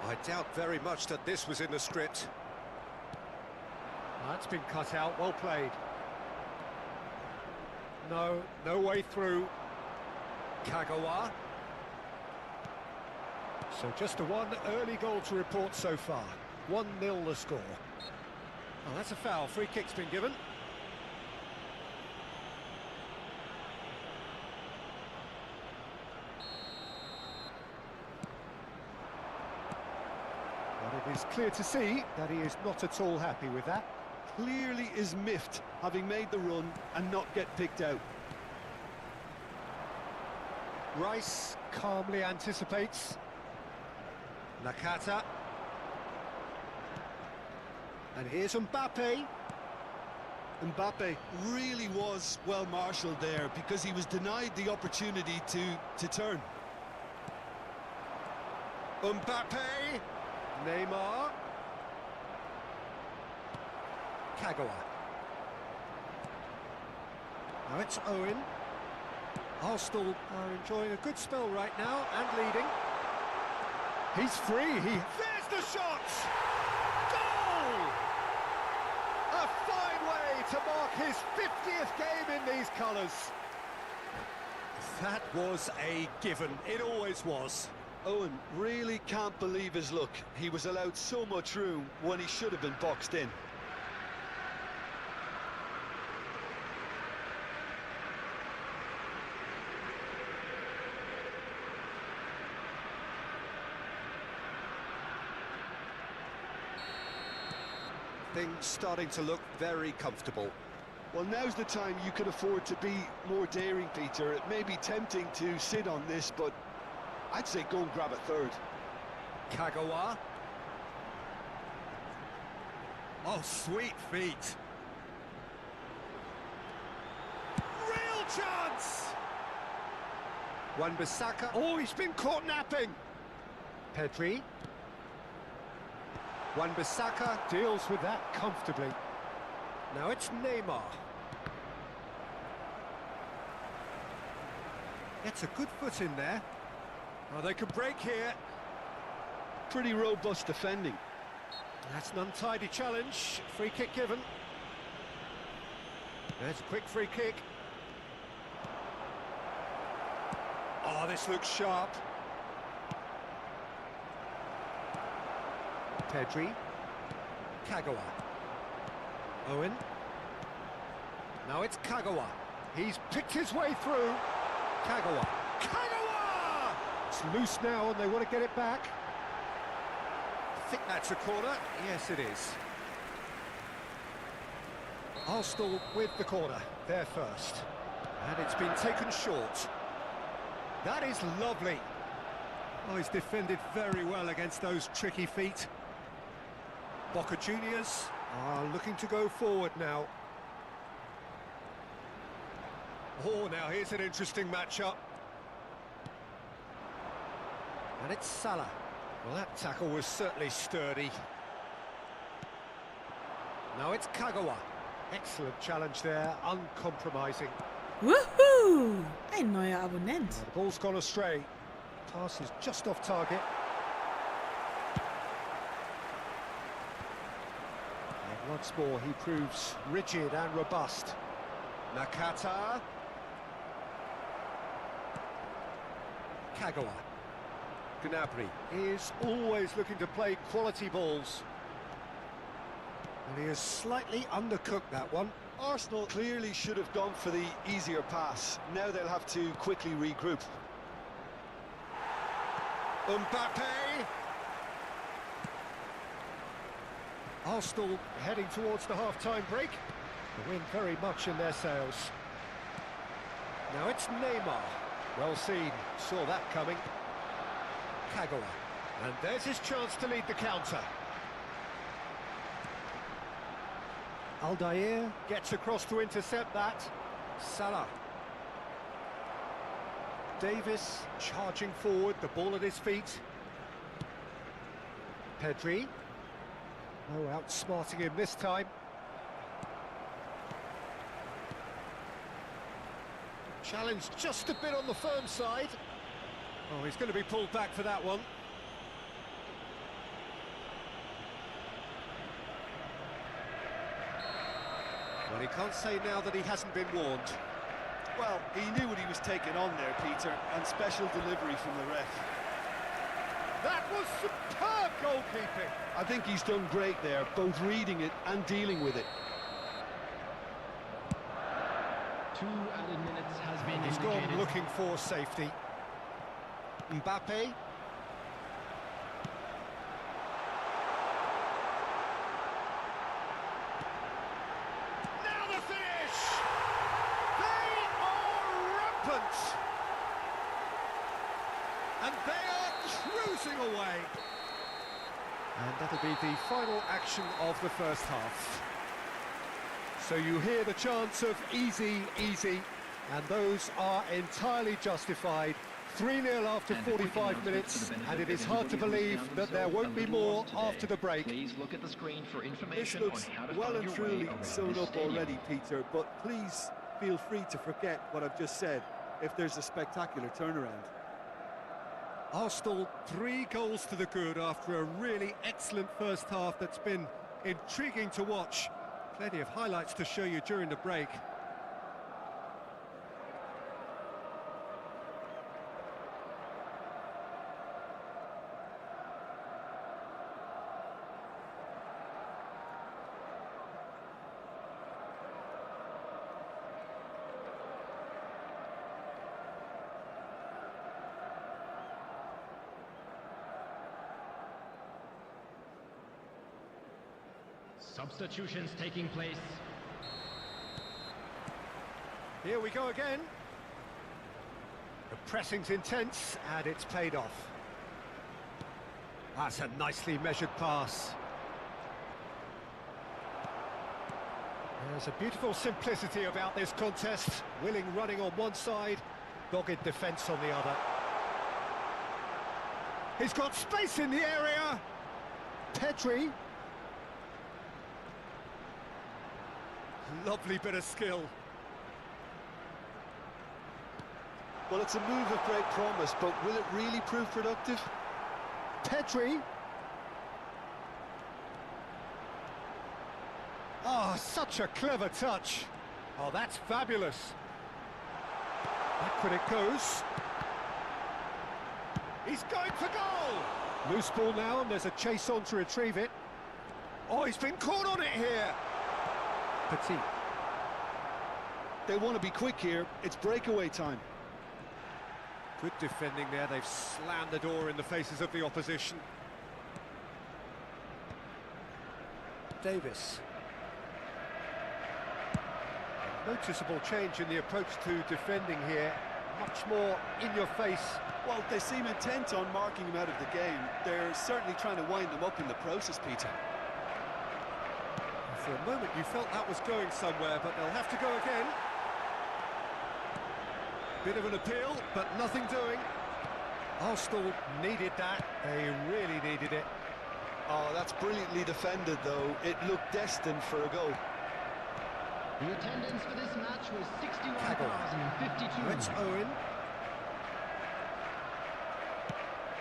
I doubt very much that this was in the script. That's been cut out, well played. No way through. Kagawa. So just the one early goal to report so far. 1-0 the score. Oh, that's a foul. Free kick's been given. But it is clear to see that he is not at all happy with that. Clearly is miffed, having made the run and not get picked out. Rice calmly anticipates. Nakata. And here's Mbappe. Mbappe really was well marshalled there because he was denied the opportunity to turn. Mbappe. Neymar. Kagawa. Now it's Owen. Arsenal are enjoying a good spell right now and leading. He's free. There's the shot! Goal! A fine way to mark his 50th game in these colours. That was a given. It always was. Owen really can't believe his luck. He was allowed so much room when he should have been boxed in. Things starting to look very comfortable. Well, now's the time you can afford to be more daring, Peter. It may be tempting to sit on this, but I'd say go and grab a third. Kagawa. Oh, sweet feet. Real chance! Wan-Bissaka. Oh, he's been caught napping. Pedri. Wan-Bissaka deals with that comfortably. Now it's Neymar. Gets a good foot in there. Oh, they could break here. Pretty robust defending. That's an untidy challenge. Free kick given. There's a quick free kick. Oh, this looks sharp. Pedri. Kagawa. Owen. Now it's Kagawa. He's picked his way through. Kagawa. Kagawa! It's loose now and they want to get it back. I think that's a corner. Yes, it is. Arsenal with the corner. They're first. And it's been taken short. That is lovely. Oh, he's defended very well against those tricky feet. Boca Juniors are looking to go forward now. Oh, now here's an interesting matchup. And it's Salah. Well, that tackle was certainly sturdy. Now it's Kagawa. Excellent challenge there, uncompromising. Woohoo! Ein neuer Abonnent. The ball's gone astray. Pass is just off target. And once more, he proves rigid and robust. Nakata. Kagawa. Gnabry is always looking to play quality balls. And he has slightly undercooked that one. Arsenal clearly should have gone for the easier pass. Now they'll have to quickly regroup. Mbappe. Arsenal heading towards the half-time break. The wind very much in their sails. Now it's Neymar. Well seen, saw that coming. Kagawa. And there's his chance to lead the counter. Aldair gets across to intercept that. Salah. Davis charging forward, the ball at his feet. Pedri. Oh, outsmarting him this time. Challenge just a bit on the firm side. Oh, he's going to be pulled back for that one. Well, he can't say now that he hasn't been warned. Well, he knew what he was taking on there, Peter, and special delivery from the ref. That was superb goalkeeping. I think he's done great there, both reading it and dealing with it. 2 added minutes has been He's indicated. gone looking for safety. Mbappe. Now the finish! They are rampant! And they are cruising away. And that'll be the final action of the first half. So you hear the chants of easy, easy, and those are entirely justified. 3-0 after 45 minutes, and it is hard to believe that there won't be more after the break. Please look at the screen for This information looks on how to well find and your truly way around sewn this up stadium. already, Peter, but please feel free to forget what I've just said if there's a spectacular turnaround. Arsenal 3 goals to the good after a really excellent first half that's been intriguing to watch. Plenty of highlights to show you during the break. Substitutions taking place. Here we go again. The pressing's intense, and it's paid off. That's a nicely measured pass. There's a beautiful simplicity about this contest. Willing running on one side, dogged defence on the other. He's got space in the area. Pedri. Lovely bit of skill. Well, it's a move of great promise, but will it really prove productive? Pedri. Oh, such a clever touch. Oh, that's fabulous. Back it goes. He's going for goal. Loose ball now, and there's a chase on to retrieve it. Oh, he's been caught on it here. Petit. They want to be quick here. It's breakaway time. Good defending there. They've slammed the door in the faces of the opposition. Davis. Noticeable change in the approach to defending here. Much more in your face. Well, they seem intent on marking him out of the game. They're certainly trying to wind him up in the process, Peter. For a moment you felt that was going somewhere, but they'll have to go again. Bit of an appeal, but nothing doing. Arsenal needed that. They really needed it. Oh, that's brilliantly defended, though. It looked destined for a goal. The attendance for this match was 61,052. It's Owen.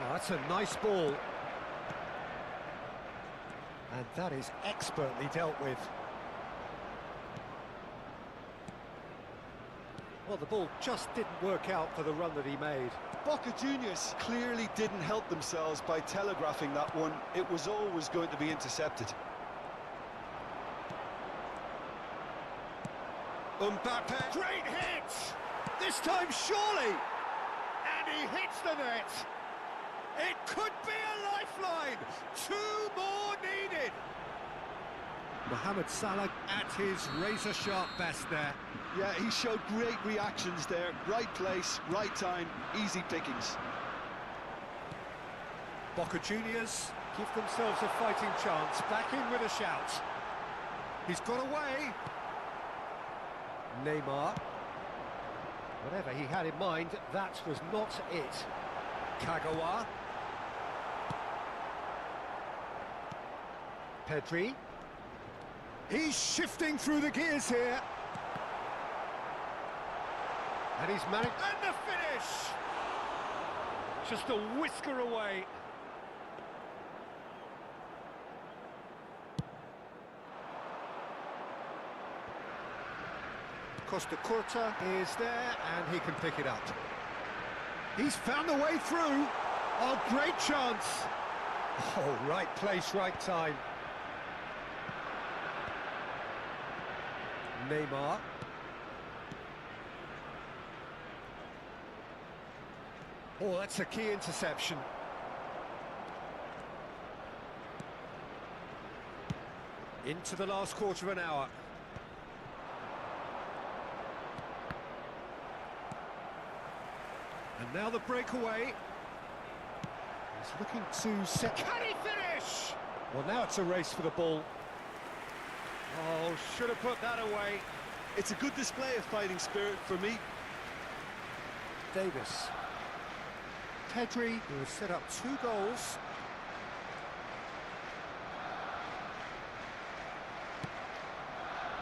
Oh, that's a nice ball. And that is expertly dealt with. Well, the ball just didn't work out for the run that he made. Boca Juniors clearly didn't help themselves by telegraphing that one. It was always going to be intercepted. Mbappe, great hit! This time surely! And he hits the net! It could be a lifeline! 2 more needed! Mohamed Salah at his razor-sharp best there. Yeah, he showed great reactions there. Right place, right time, easy pickings. Boca Juniors give themselves a fighting chance. Back in with a shout. He's got away. Neymar. Whatever he had in mind, that was not it. Kagawa. Pedri. He's shifting through the gears here. And he's managed... And the finish! Just a whisker away. Costa Curta is there, and he can pick it up. He's found the way through. Oh, great chance. Oh, right place, right time. Neymar. Oh, that's a key interception. Into the last quarter of an hour. And now the breakaway. He's looking to set... Can he finish? Well, now it's a race for the ball. Oh, should have put that away. It's a good display of fighting spirit for me. Davis. Pedri, who has set up 2 goals.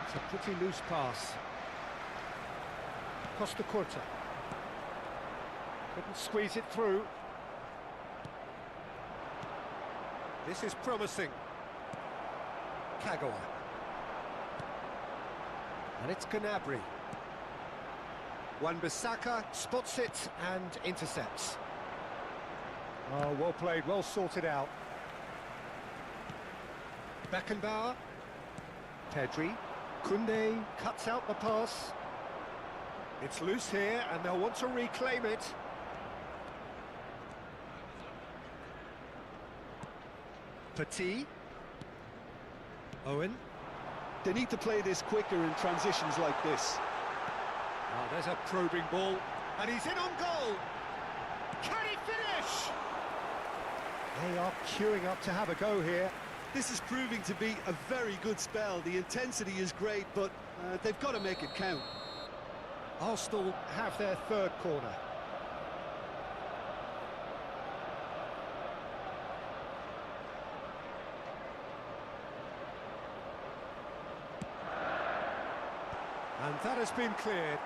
It's a pretty loose pass. Costa Curta. Couldn't squeeze it through. This is promising. Kagawa. And it's Gnabry. Wan-Bissaka spots it and intercepts. Oh, well played, well sorted out. Beckenbauer. Pedri. Koundé cuts out the pass. It's loose here, and they'll want to reclaim it. Petit. Owen. They need to play this quicker in transitions like this. Oh, there's a probing ball, and he's in on goal. Can he finish? They are queuing up to have a go here. This is proving to be a very good spell. The intensity is great, but they've got to make it count. Arsenal have their 3rd corner. And that has been cleared.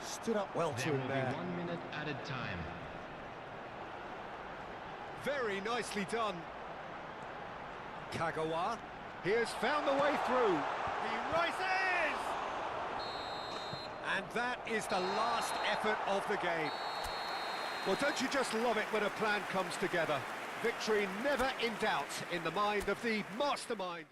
Stood up well to There him will be there. 1 minute added time. Very nicely done. Kagawa. He has found the way through. He rises! And that is the last effort of the game. Well, don't you just love it when a plan comes together? Victory never in doubt in the mind of the mastermind.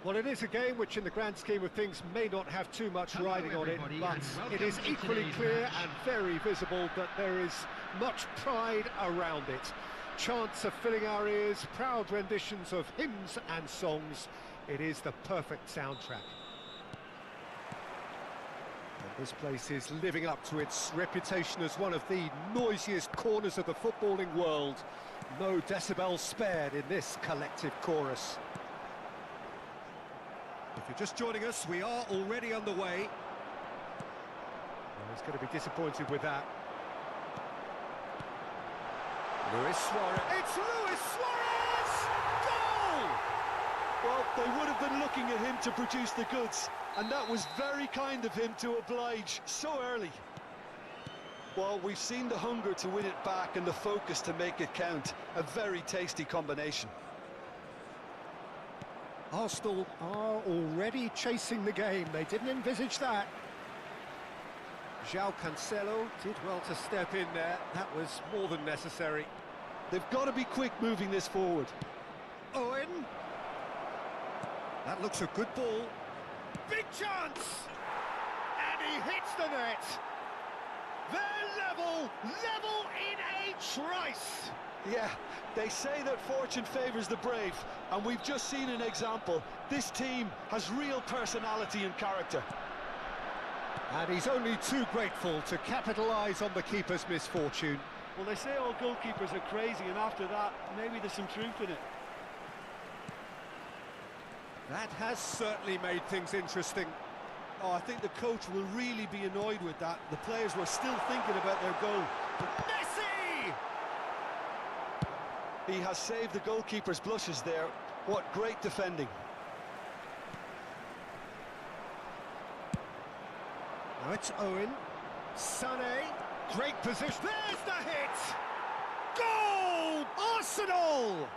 Well, it is a game which in the grand scheme of things may not have too much riding on it, but it is equally clear and very visible that there is much pride around it. Chants are filling our ears, proud renditions of hymns and songs. It is the perfect soundtrack. And this place is living up to its reputation as one of the noisiest corners of the footballing world. No decibels spared in this collective chorus. If you're just joining us, we are already underway. Well, he's going to be disappointed with that. Luis Suarez. It's Luis Suarez! Goal! Well, they would have been looking at him to produce the goods, and that was very kind of him to oblige so early. Well, we've seen the hunger to win it back and the focus to make it count. A very tasty combination. Arsenal are already chasing the game. They didn't envisage that. João Cancelo did well to step in there. That was more than necessary. They've got to be quick moving this forward. Owen. That looks a good ball. Big chance! And he hits the net. They're level in a trice. Yeah, they say that fortune favours the brave, and we've just seen an example. This team has real personality and character. And he's only too grateful to capitalise on the keeper's misfortune. Well, they say all goalkeepers are crazy, and after that, maybe there's some truth in it. That has certainly made things interesting. Oh, I think the coach will really be annoyed with that. The players were still thinking about their goal. Messi! He has saved the goalkeeper's blushes there. What great defending. Now it's Owen. Sané. Great position. There's the hit! Goal! Arsenal!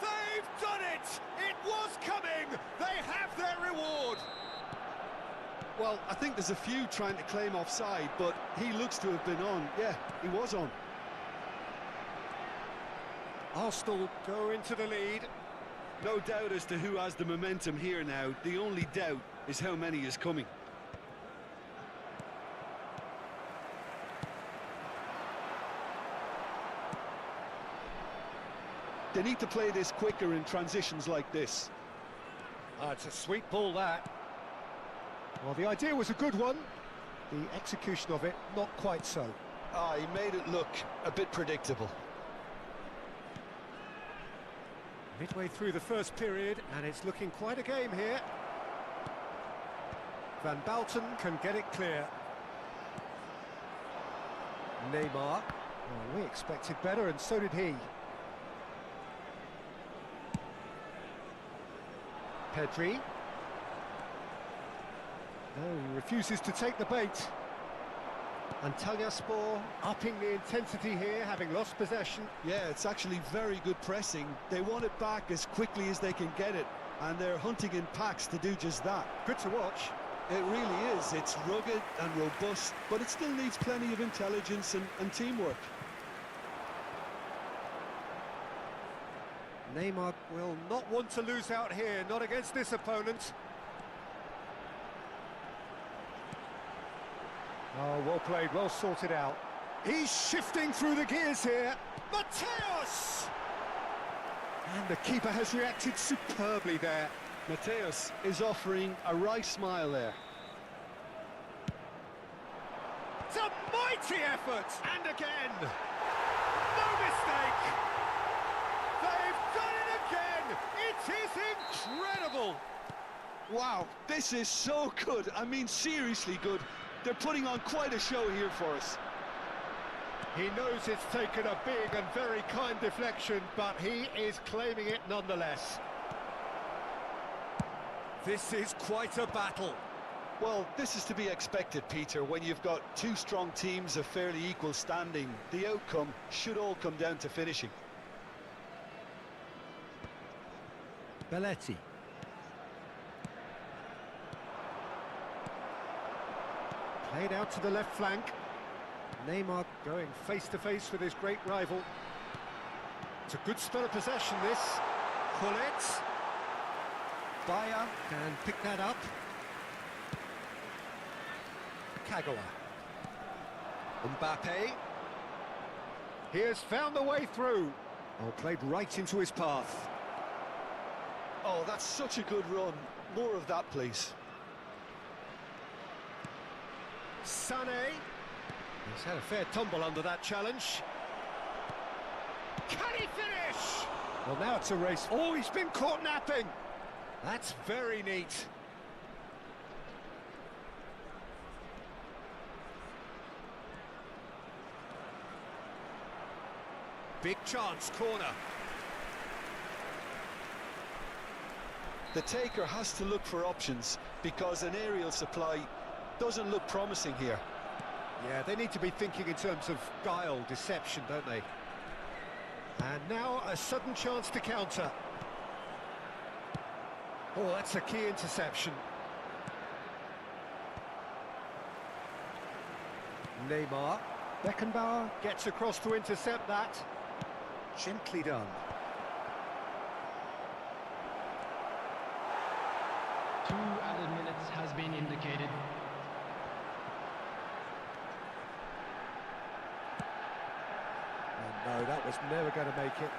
They've done it! It was coming! They have their reward! Well, I think there's a few trying to claim offside, but he looks to have been on. Yeah, he was on. Arsenal go into the lead. No doubt as to who has the momentum here now. The only doubt is how many is coming. They need to play this quicker in transitions like this. It's a sweet ball, that. Well, the idea was a good one. The execution of it, not quite so. He made it look a bit predictable. Midway through the first period, and it's looking quite a game here. Van Balten can get it clear. Neymar. Well, we expected better, and so did he. Pedri. No, he refuses to take the bait. Antalyaspor upping the intensity here, having lost possession. Yeah, it's actually very good pressing. They want it back as quickly as they can get it, and they're hunting in packs to do just that. Good to watch. It really is. It's rugged and robust, but it still needs plenty of intelligence and teamwork. Neymar will not want to lose out here, not against this opponent. Oh, well played, well sorted out. He's shifting through the gears here. Mateus! And the keeper has reacted superbly there. Mateus is offering a wry smile there. It's a mighty effort! And again! No mistake! They've done it again! It is incredible! Wow, this is so good. I mean, seriously good. They're putting on quite a show here for us. He knows it's taken a big and very kind deflection, but he is claiming it nonetheless. This is quite a battle. Well, this is to be expected, Peter. When you've got two strong teams of fairly equal standing, the outcome should all come down to finishing. Belletti. Played out to the left flank. Neymar going face-to-face with his great rival. It's a good spell of possession, this. Gullit. Bayer can pick that up. Kagawa. Mbappe. He has found the way through. Oh, played right into his path. Oh, that's such a good run. More of that, please. Sané. He's had a fair tumble under that challenge. Can he finish? Well, now it's a race. Oh, he's been caught napping. That's very neat. Big chance, corner. The taker has to look for options because an aerial supply doesn't look promising here. Yeah, they need to be thinking in terms of guile, deception, don't they? And now a sudden chance to counter. Oh, that's a key interception. Neymar. Beckenbauer gets across to intercept that. Gently done. Two added minutes has been indicated. Oh, no, that was never going to make it.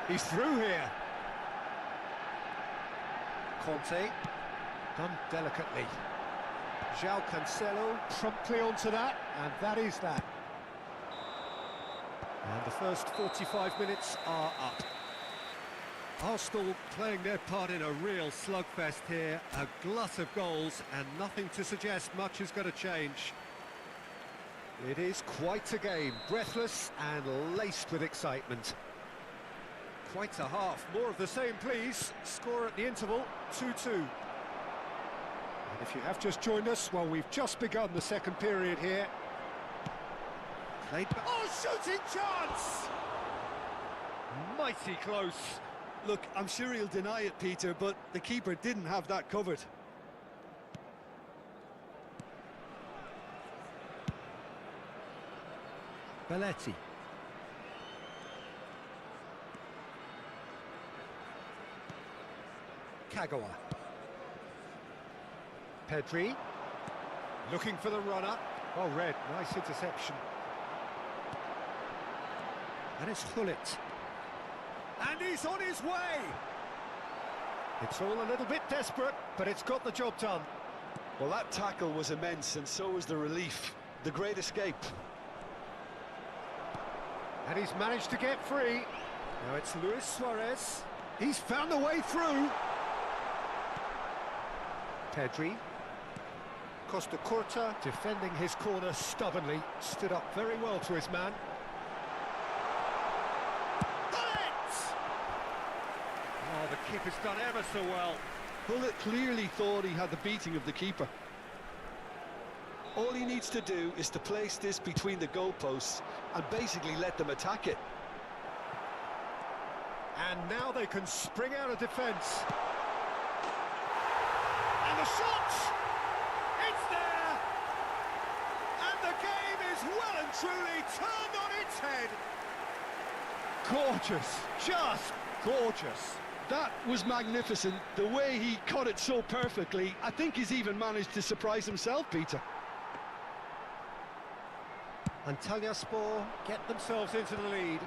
He's through here. Conte, done delicately. João Cancelo promptly onto that, and that is that. And the first 45 minutes are up. Arsenal playing their part in a real slugfest here, a glut of goals, and nothing to suggest much is going to change. It is quite a game, breathless and laced with excitement. Quite a half, more of the same please. Score at the interval, 2-2. And if you have just joined us, well, we've just begun the second period here. Played back. Oh, shooting chance! Mighty close. Look, I'm sure he'll deny it, Peter, but the keeper didn't have that covered. Belletti. Kagawa. Pedri. Looking for the runner. Oh, Red, nice interception. And it's Gullit. And he's on his way! It's all a little bit desperate, but it's got the job done. Well, that tackle was immense, and so was the relief. The great escape. And he's managed to get free. Now it's Luis Suarez. He's found the way through. Pedri. Costa Curta defending his corner stubbornly. Stood up very well to his man. Oh, the keeper's done ever so well. Gullit clearly thought he had the beating of the keeper. All he needs to do is to place this between the goalposts and basically let them attack it. And now they can spring out of defence. And the shot! It's there! And the game is well and truly turned on its head. Gorgeous, just gorgeous. That was magnificent. The way he caught it so perfectly, I think he's even managed to surprise himself, Peter. Antalyaspor get themselves into the lead.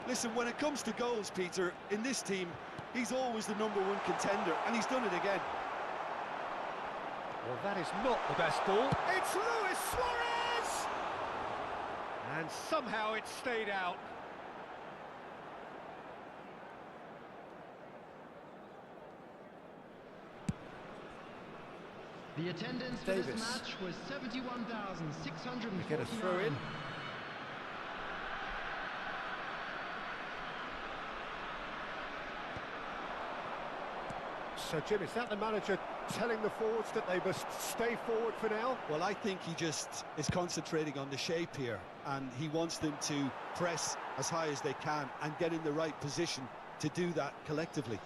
Listen, when it comes to goals, Peter, in this team, he's always the #1 contender, and he's done it again. Well, that is not the best ball. It's Luis Suarez! And somehow it stayed out. The attendance for Davis. this match was 71,649. Get a throw in. So, Jim, is that the manager telling the forwards that they must stay forward for now? Well, I think he just is concentrating on the shape here, and he wants them to press as high as they can and get in the right position to do that collectively.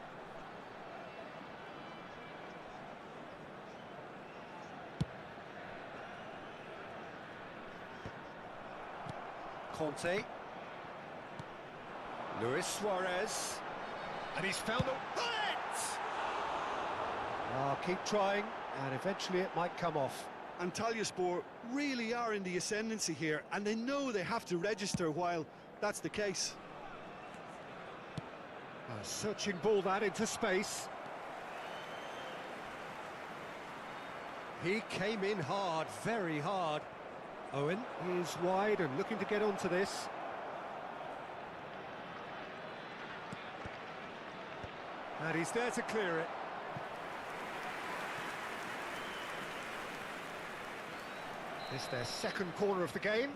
Conte. Luis Suarez. And he's found a bullet! Oh, keep trying, and eventually it might come off. Antalyaspor really are in the ascendancy here, and they know they have to register while that's the case. A searching ball that into space. He came in hard, very hard. Owen is wide and looking to get onto this. And he's there to clear it. It's their second corner of the game.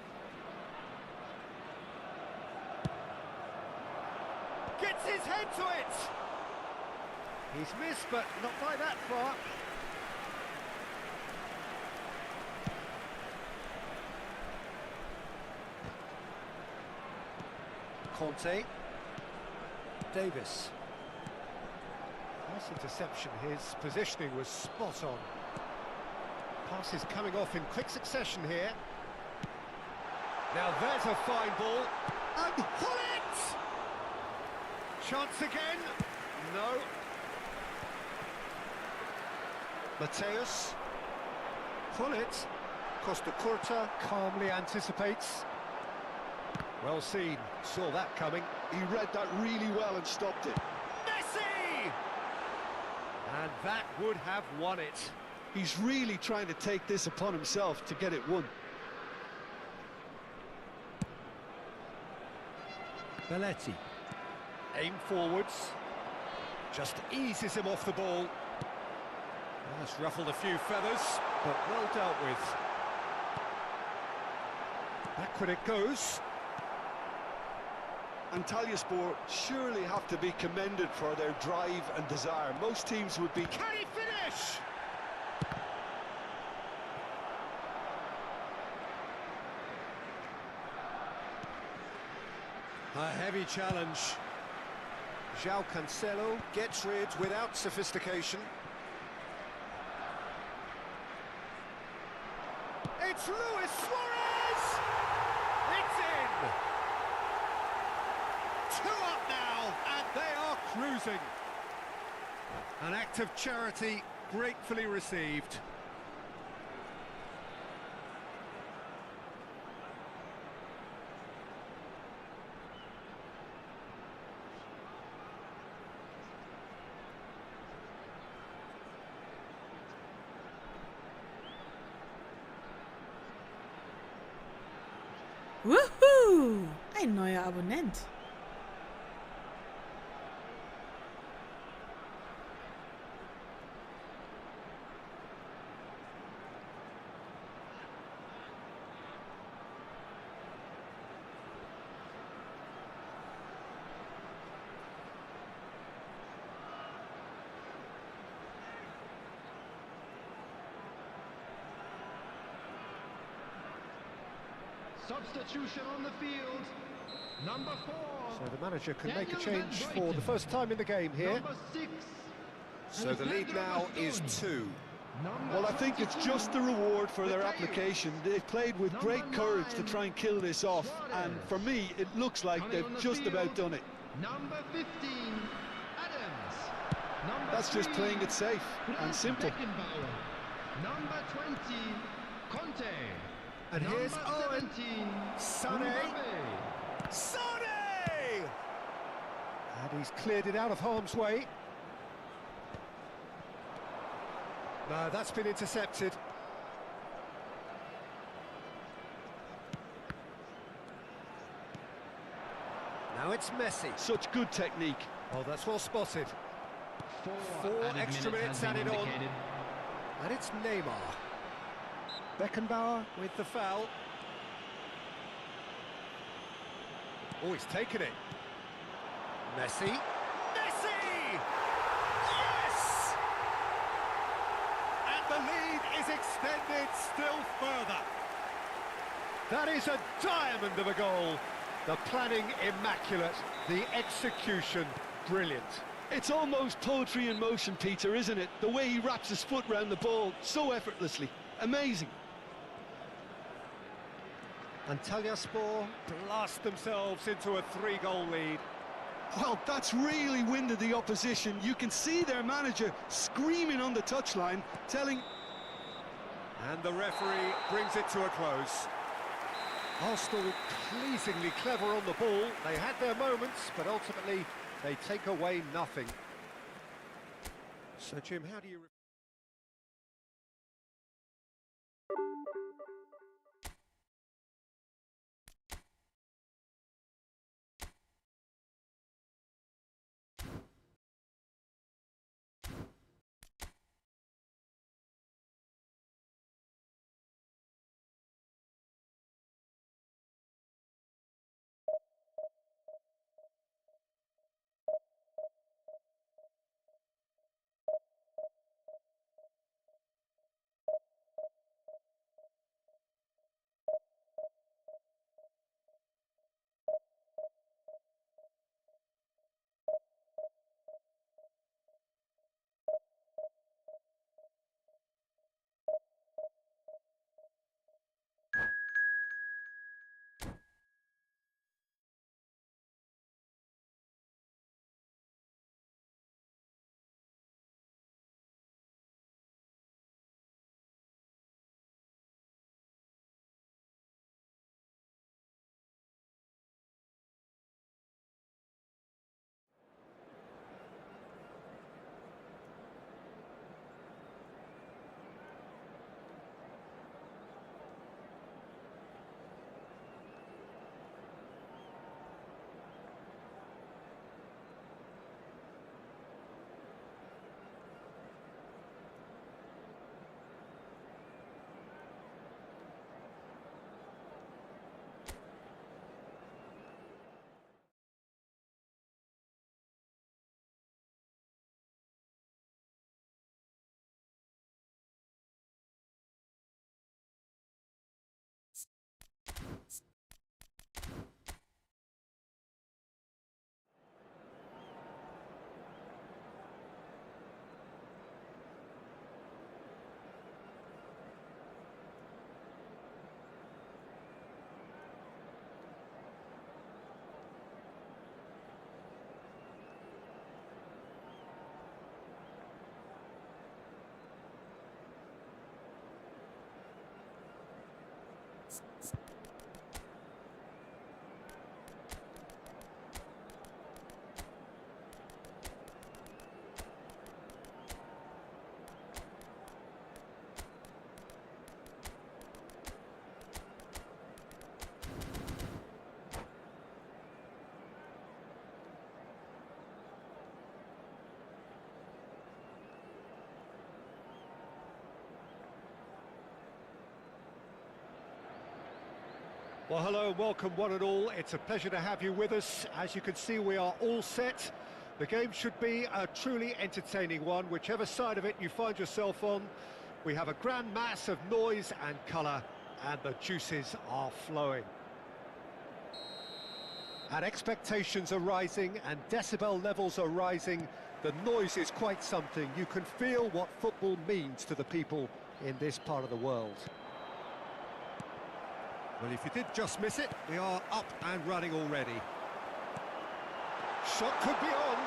Gets his head to it! He's missed, but not by that far. Conte. Davis. Nice interception. His positioning was spot on. Passes coming off in quick succession here. Now there's a fine ball. And pull it! Chance again. No. Mateus. Pull it. Costa Curta calmly anticipates. Well seen. Saw that coming. He read that really well and stopped it. Messi! And that would have won it. He's really trying to take this upon himself to get it won. Belletti. Aim forwards. Just eases him off the ball. Well, that's ruffled a few feathers, but well dealt with. Backward it goes. Antalyaspor surely have to be commended for their drive and desire. Most teams would be... Can he finish? A heavy challenge. João Cancelo gets rid without sophistication. It's Luis Suarez! It's in! 2 up now, and they are cruising. An act of charity gratefully received. Woohoo! Ein neuer Abonnent. Substitution on the field. Number 4. So the manager can make a Daniel change Van for the Bruyten. first time in the game here. Number 6. So the lead now is 2. Well, I think it's just the reward for their application. They've played with great courage to try and kill this off, and for me, it looks like they've just about done it. Number 15, Adams. Number That's just 3, playing it safe and simple. Beckenbauer. Number 20, Conte. And here's Number Owen. 17, Sané. Mbappe. Sané! And he's cleared it out of harm's way. No, that's been intercepted. Now it's Messi. Such good technique. Oh, that's well spotted. 4 added extra minutes has been added on. indicated. And it's Neymar. Beckenbauer with the foul. Oh, he's taken it. Messi. Messi! Yes! And the lead is extended still further. That is a diamond of a goal. The planning immaculate, the execution brilliant. It's almost poetry in motion, Peter, isn't it? The way he wraps his foot round the ball so effortlessly. Amazing. Antalyaspor blast themselves into a 3-goal lead. Well, that's really winded the opposition. You can see their manager screaming on the touchline, telling... And the referee brings it to a close. Arsenal pleasingly clever on the ball. They had their moments, but ultimately they take away nothing. So, Jim, how do you... Well, hello and welcome one and all. It's a pleasure to have you with us. As you can see, we are all set. The game should be a truly entertaining one, whichever side of it you find yourself on. We have a grand mass of noise and colour, and the juices are flowing. And expectations are rising, and decibel levels are rising. The noise is quite something. You can feel what football means to the people in this part of the world. Well, if you did just miss it, we are up and running already. Shot could be on.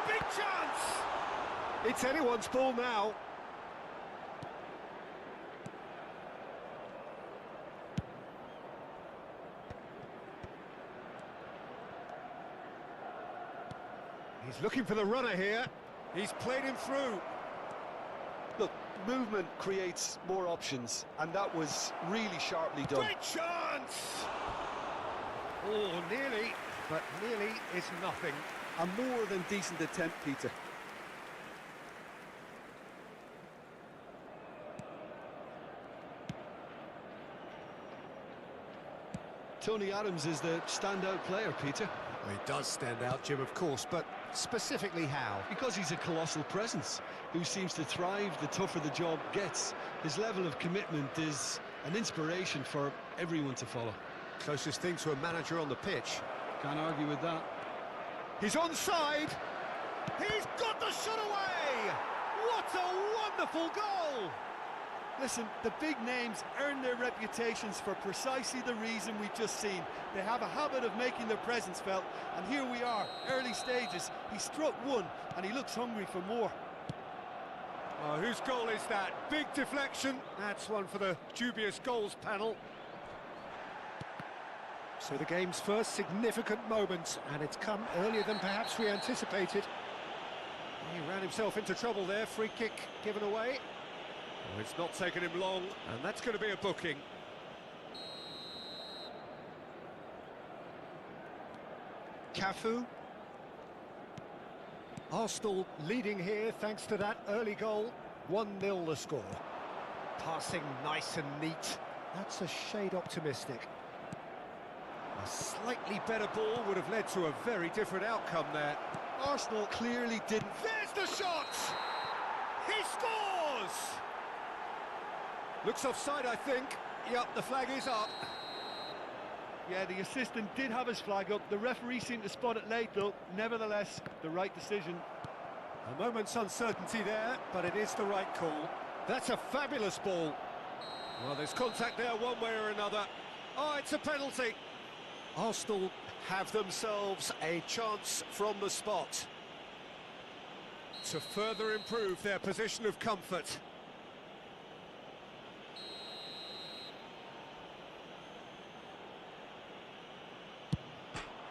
Big chance! It's anyone's ball now. He's looking for the runner here. He's played him through. Look, movement creates more options, and that was really sharply done. Great chance! Oh, nearly, but nearly is nothing. A more than decent attempt, Peter. Tony Adams is the standout player, Peter. Well, he does stand out, Jim, of course, but specifically how? Because he's a colossal presence who seems to thrive the tougher the job gets. His level of commitment is an inspiration for everyone to follow. Closest thing to a manager on the pitch. Can't argue with that. He's onside! He's got the shot away! What a wonderful goal! Listen, the big names earn their reputations for precisely the reason we've just seen. They have a habit of making their presence felt, and here we are, early stages. He struck one, and he looks hungry for more. Oh, whose goal is that? Big deflection. That's one for the dubious goals panel. So the game's first significant moment, and it's come earlier than perhaps we anticipated. He ran himself into trouble there, free kick given away. Oh, it's not taken him long, and that's going to be a booking. Cafu. Arsenal leading here thanks to that early goal. 1-0 the score. Passing nice and neat. That's a shade optimistic. A slightly better ball would have led to a very different outcome there. Arsenal clearly didn't... There's the shot! He scores! Looks offside, I think. Yep, the flag is up. Yeah, the assistant did have his flag up. The referee seemed to spot it late, though. Nevertheless, the right decision. A moment's uncertainty there, but it is the right call. That's a fabulous ball. Well, there's contact there one way or another. Oh, it's a penalty. Arsenal have themselves a chance from the spot to further improve their position of comfort.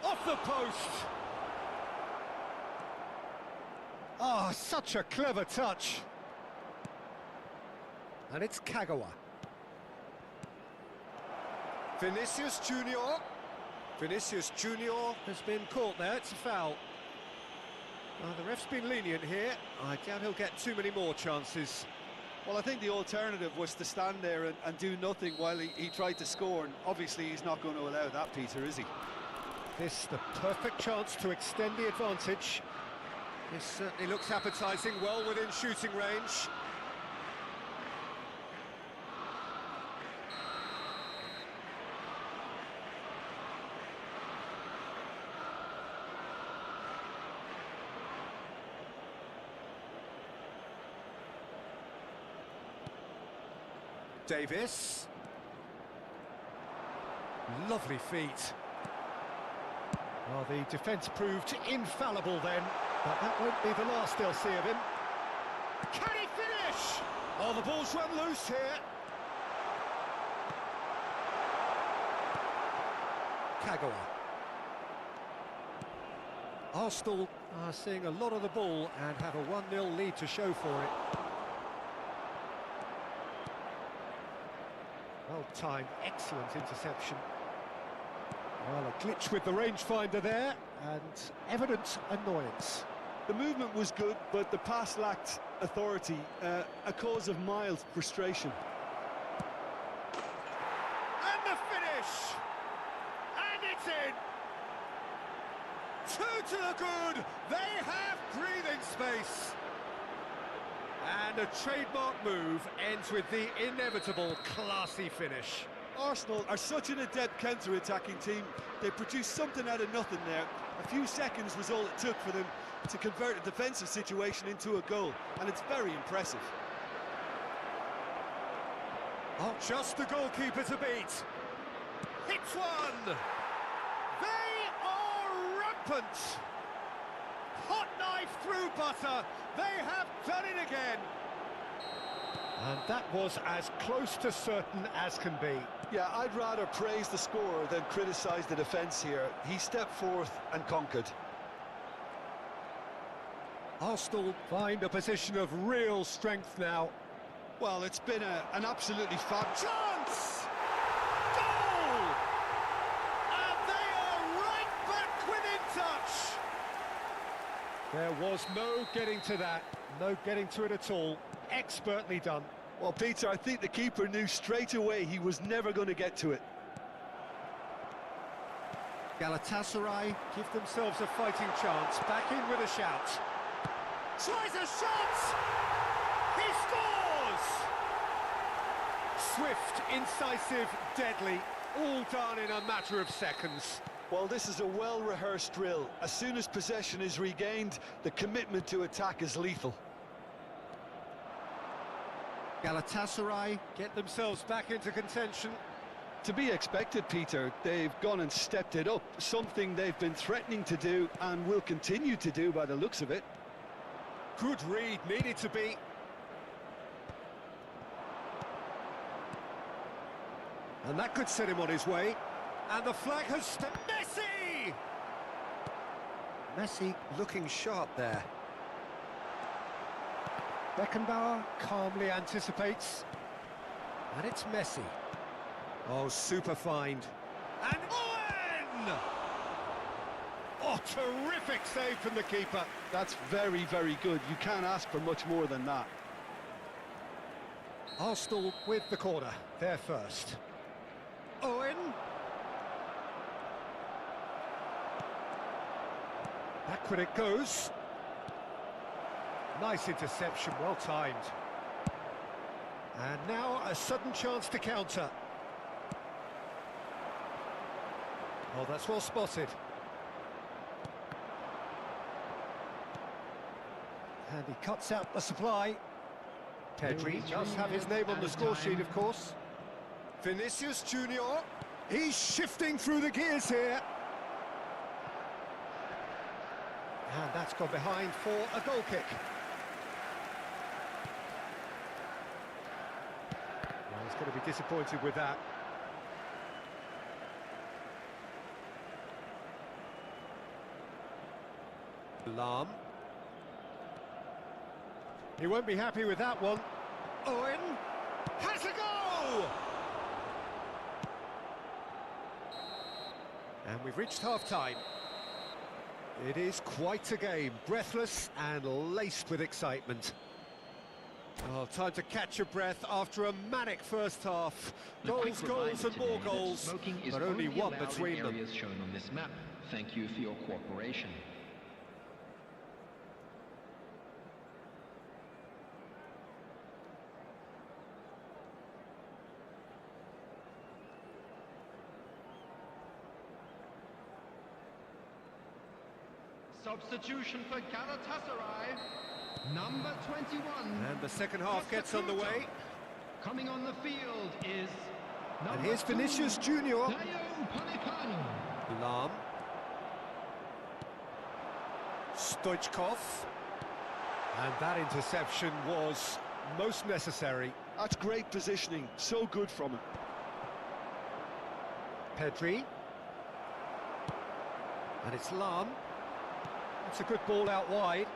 Off the post! Oh, such a clever touch. And it's Kagawa. Vinicius Junior. Vinicius Junior has been caught there, it's a foul. The ref's been lenient here. I doubt he'll get too many more chances. Well, I think the alternative was to stand there and do nothing while he tried to score, and obviously he's not going to allow that, Peter, is he? This the perfect chance to extend the advantage. This certainly looks appetising, well within shooting range. Davis. Lovely feet. Well, the defence proved infallible then, but that won't be the last they'll see of him. Can he finish? Oh, the ball's run loose here. Kagawa. Arsenal are seeing a lot of the ball and have a 1-0 lead to show for it. Well-timed, excellent interception. Well, a glitch with the rangefinder there, and evident annoyance. The movement was good, but the pass lacked authority, a cause of mild frustration. And the finish! And it's in! Two to the good! They have breathing space! And a trademark move ends with the inevitable classy finish. Arsenal are such an adept counter-attacking team. They produced something out of nothing there. A few seconds was all it took for them to convert a defensive situation into a goal, and it's very impressive. Oh, just the goalkeeper to beat. Hits one! They are rampant! Hot knife through butter. They have done it again. And that was as close to certain as can be. Yeah, I'd rather praise the scorer than criticise the defence here. He stepped forth and conquered. Arsenal find a position of real strength now. Well, it's been an absolutely fab chance! Goal! And they are right back within touch. There was no getting to that, no getting to it at all. Expertly done. Well, Peter, I think the keeper knew straight away he was never going to get to it. Galatasaray give themselves a fighting chance. Back in with a shout. Tries a shot! He scores! Swift, incisive, deadly, all done in a matter of seconds. Well, this is a well-rehearsed drill. As soon as possession is regained, the commitment to attack is lethal. Galatasaray get themselves back into contention. To be expected, Peter. They've gone and stepped it up, something they've been threatening to do and will continue to do by the looks of it. Good read, needed to be. And that could set him on his way. And the flag has stepped. Messi! Messi looking sharp there. Beckenbauer calmly anticipates. And it's Messi. Oh, super find. And Owen! Oh, terrific save from the keeper. That's very, very good. You can't ask for much more than that. Arsenal with the corner. They're first. Owen. Backward it goes. Nice interception, well timed. And now a sudden chance to counter. Oh, that's well spotted. And he cuts out the supply. Pedri does have his name on the score sheet, of course. Vinicius Junior. He's shifting through the gears here. And that's gone behind for a goal kick. Well, he's going to be disappointed with that. Lahm. He won't be happy with that one. Owen has a go! And we've reached half-time. It is quite a game, breathless and laced with excitement. Oh, time to catch your breath after a manic first half. Goals, goals and more goals, but only one between them. Areas shown on this map. Thank you for your cooperation. Substitution for Galatasaray, number 21. And the second half gets underway. Coming on the field is And here's Vinicius Junior. Lahm. Stoichkov. And that interception was most necessary. That's great positioning, so good from him. Pedri. And it's Lahm. It's a good ball out wide.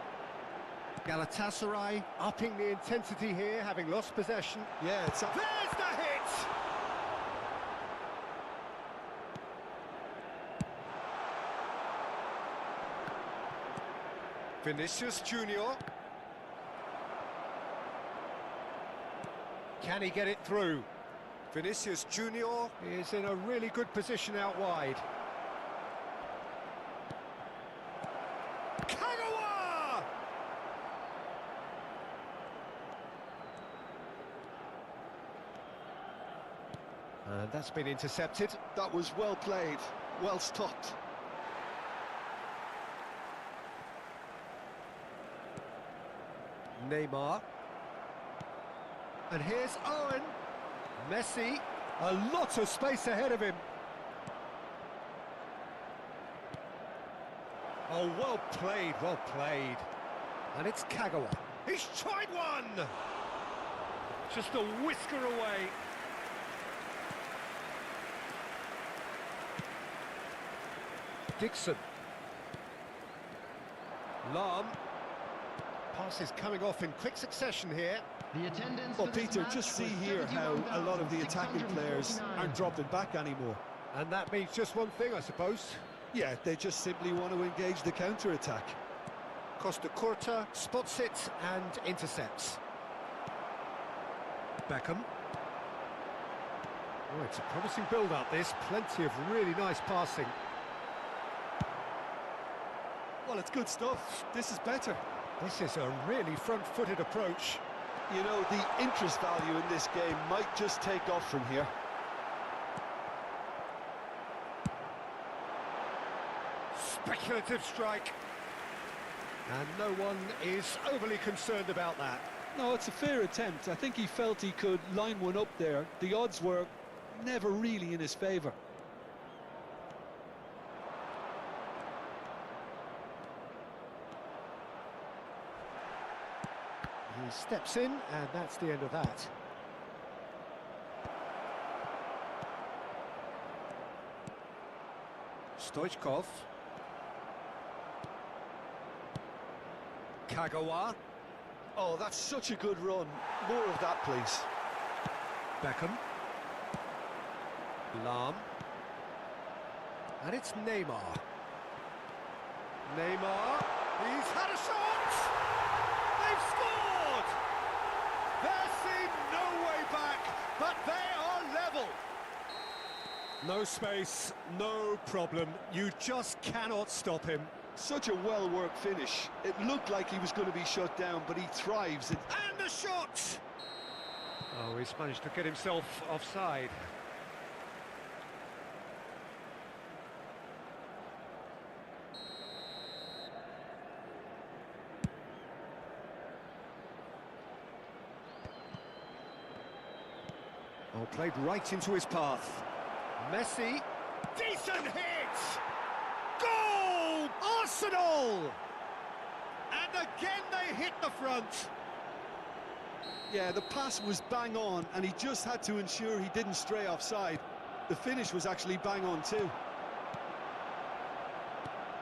Galatasaray upping the intensity here, having lost possession. Yeah, it's up. There's the hit! Vinicius Junior. Can he get it through? Vinicius Junior is in a really good position out wide. And that's been intercepted. That was well played, well stopped. Neymar. And here's Owen. Messi. A lot of space ahead of him. Oh, well played, well played. And it's Kagawa. He's tried one! Just a whisker away. Dixon. Lahm. Pass is coming off in quick succession here. the attendance. Well, Peter, just see here how a lot of the attacking players aren't dropping back anymore. And that means just one thing, I suppose. Yeah, they just simply want to engage the counter-attack. Costa Curta spots it and intercepts. Beckham. Oh, it's a promising build-up, this. Plenty of really nice passing. Well, it's good stuff. This is better. This is a really front-footed approach. You know, the interest value in this game might just take off from here. Speculative strike. And no one is overly concerned about that. No, it's a fair attempt. I think he felt he could line one up there. The odds were never really in his favour. He steps in, and that's the end of that. Stoichkov. Kagawa. Oh, that's such a good run. More of that, please. Beckham. Lahm. And it's Neymar. Neymar. He's had a shot! They've scored! There seemed no way back, but they are level. No space, no problem. You just cannot stop him. Such a well-worked finish. It looked like he was going to be shut down, but he thrives. And the shot! Oh, he's managed to get himself offside. Oh, played right into his path. Messi. Decent hit! Goal! Arsenal! And again they hit the front. Yeah, the pass was bang on, and he just had to ensure he didn't stray offside. The finish was actually bang on too.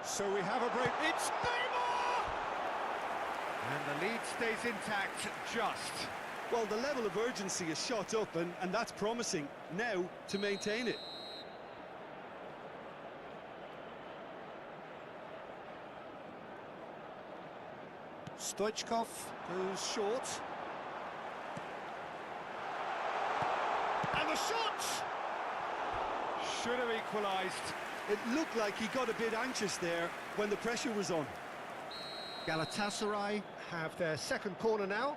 So we have a break. It's Neymar! And the lead stays intact, just. Well, the level of urgency is shot up, and that's promising. Now to maintain it. Stoichkov goes short. And the shot! Should have equalised. It looked like he got a bit anxious there when the pressure was on. Galatasaray have their second corner now.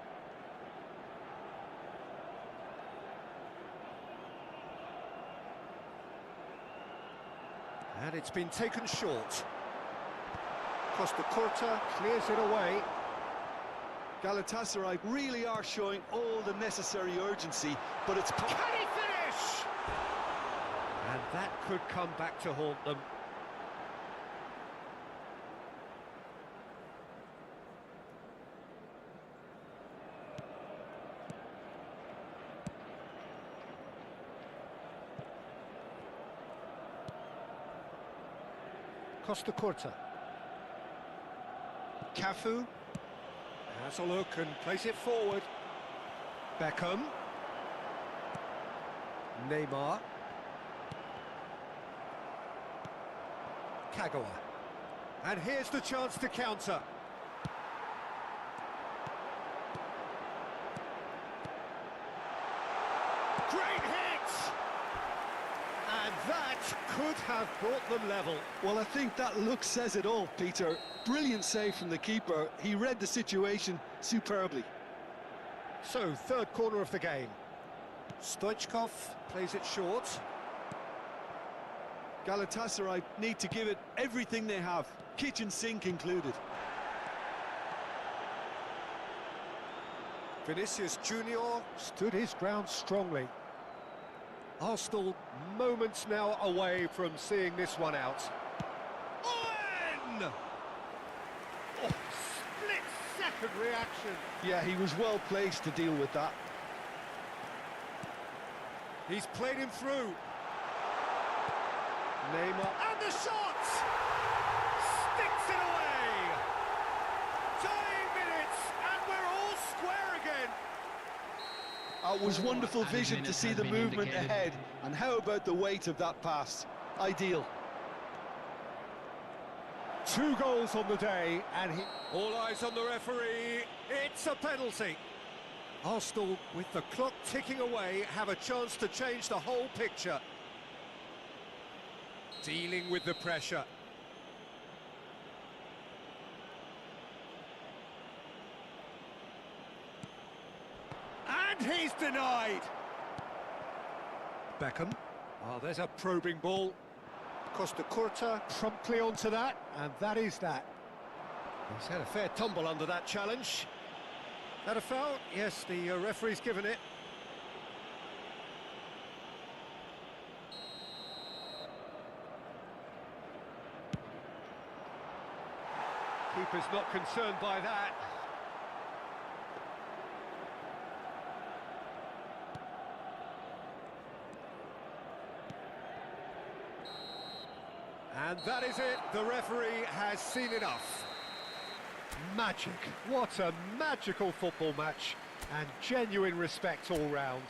And it's been taken short. Costa Curta clears it away. Galatasaray really are showing all the necessary urgency, but it's... Can he finish? And that could come back to haunt them. Costa Curta. Cafu has a look and plays it forward. Beckham. Neymar. Kagawa. And here's the chance to counter. Great hit! And that could have brought them level. Well, I think that look says it all, Peter. Brilliant save from the keeper. He read the situation superbly. So, third corner of the game. Stoichkov plays it short. Galatasaray need to give it everything they have, kitchen sink included. Vinicius Junior stood his ground strongly. Arsenal moments now away from seeing this one out. Owen! Oh, split-second reaction. Yeah, he was well placed to deal with that. He's played him through. Neymar, and the shot! Sticks it away! Dying minutes, and we're all square again. It was wonderful vision to see the movement ahead. And how about the weight of that pass? Ideal. 2 goals on the day, and all eyes on the referee. It's a penalty. Arsenal, with the clock ticking away, have a chance to change the whole picture. Dealing with the pressure. And he's denied. Beckham. Oh, there's a probing ball. Costa Curta promptly onto that, and that is that. He's had a fair tumble under that challenge. That a foul? Yes, the referee's given it. Keeper's not concerned by that. And that is it. The referee has seen enough. Magic. What a magical football match. And genuine respect all round.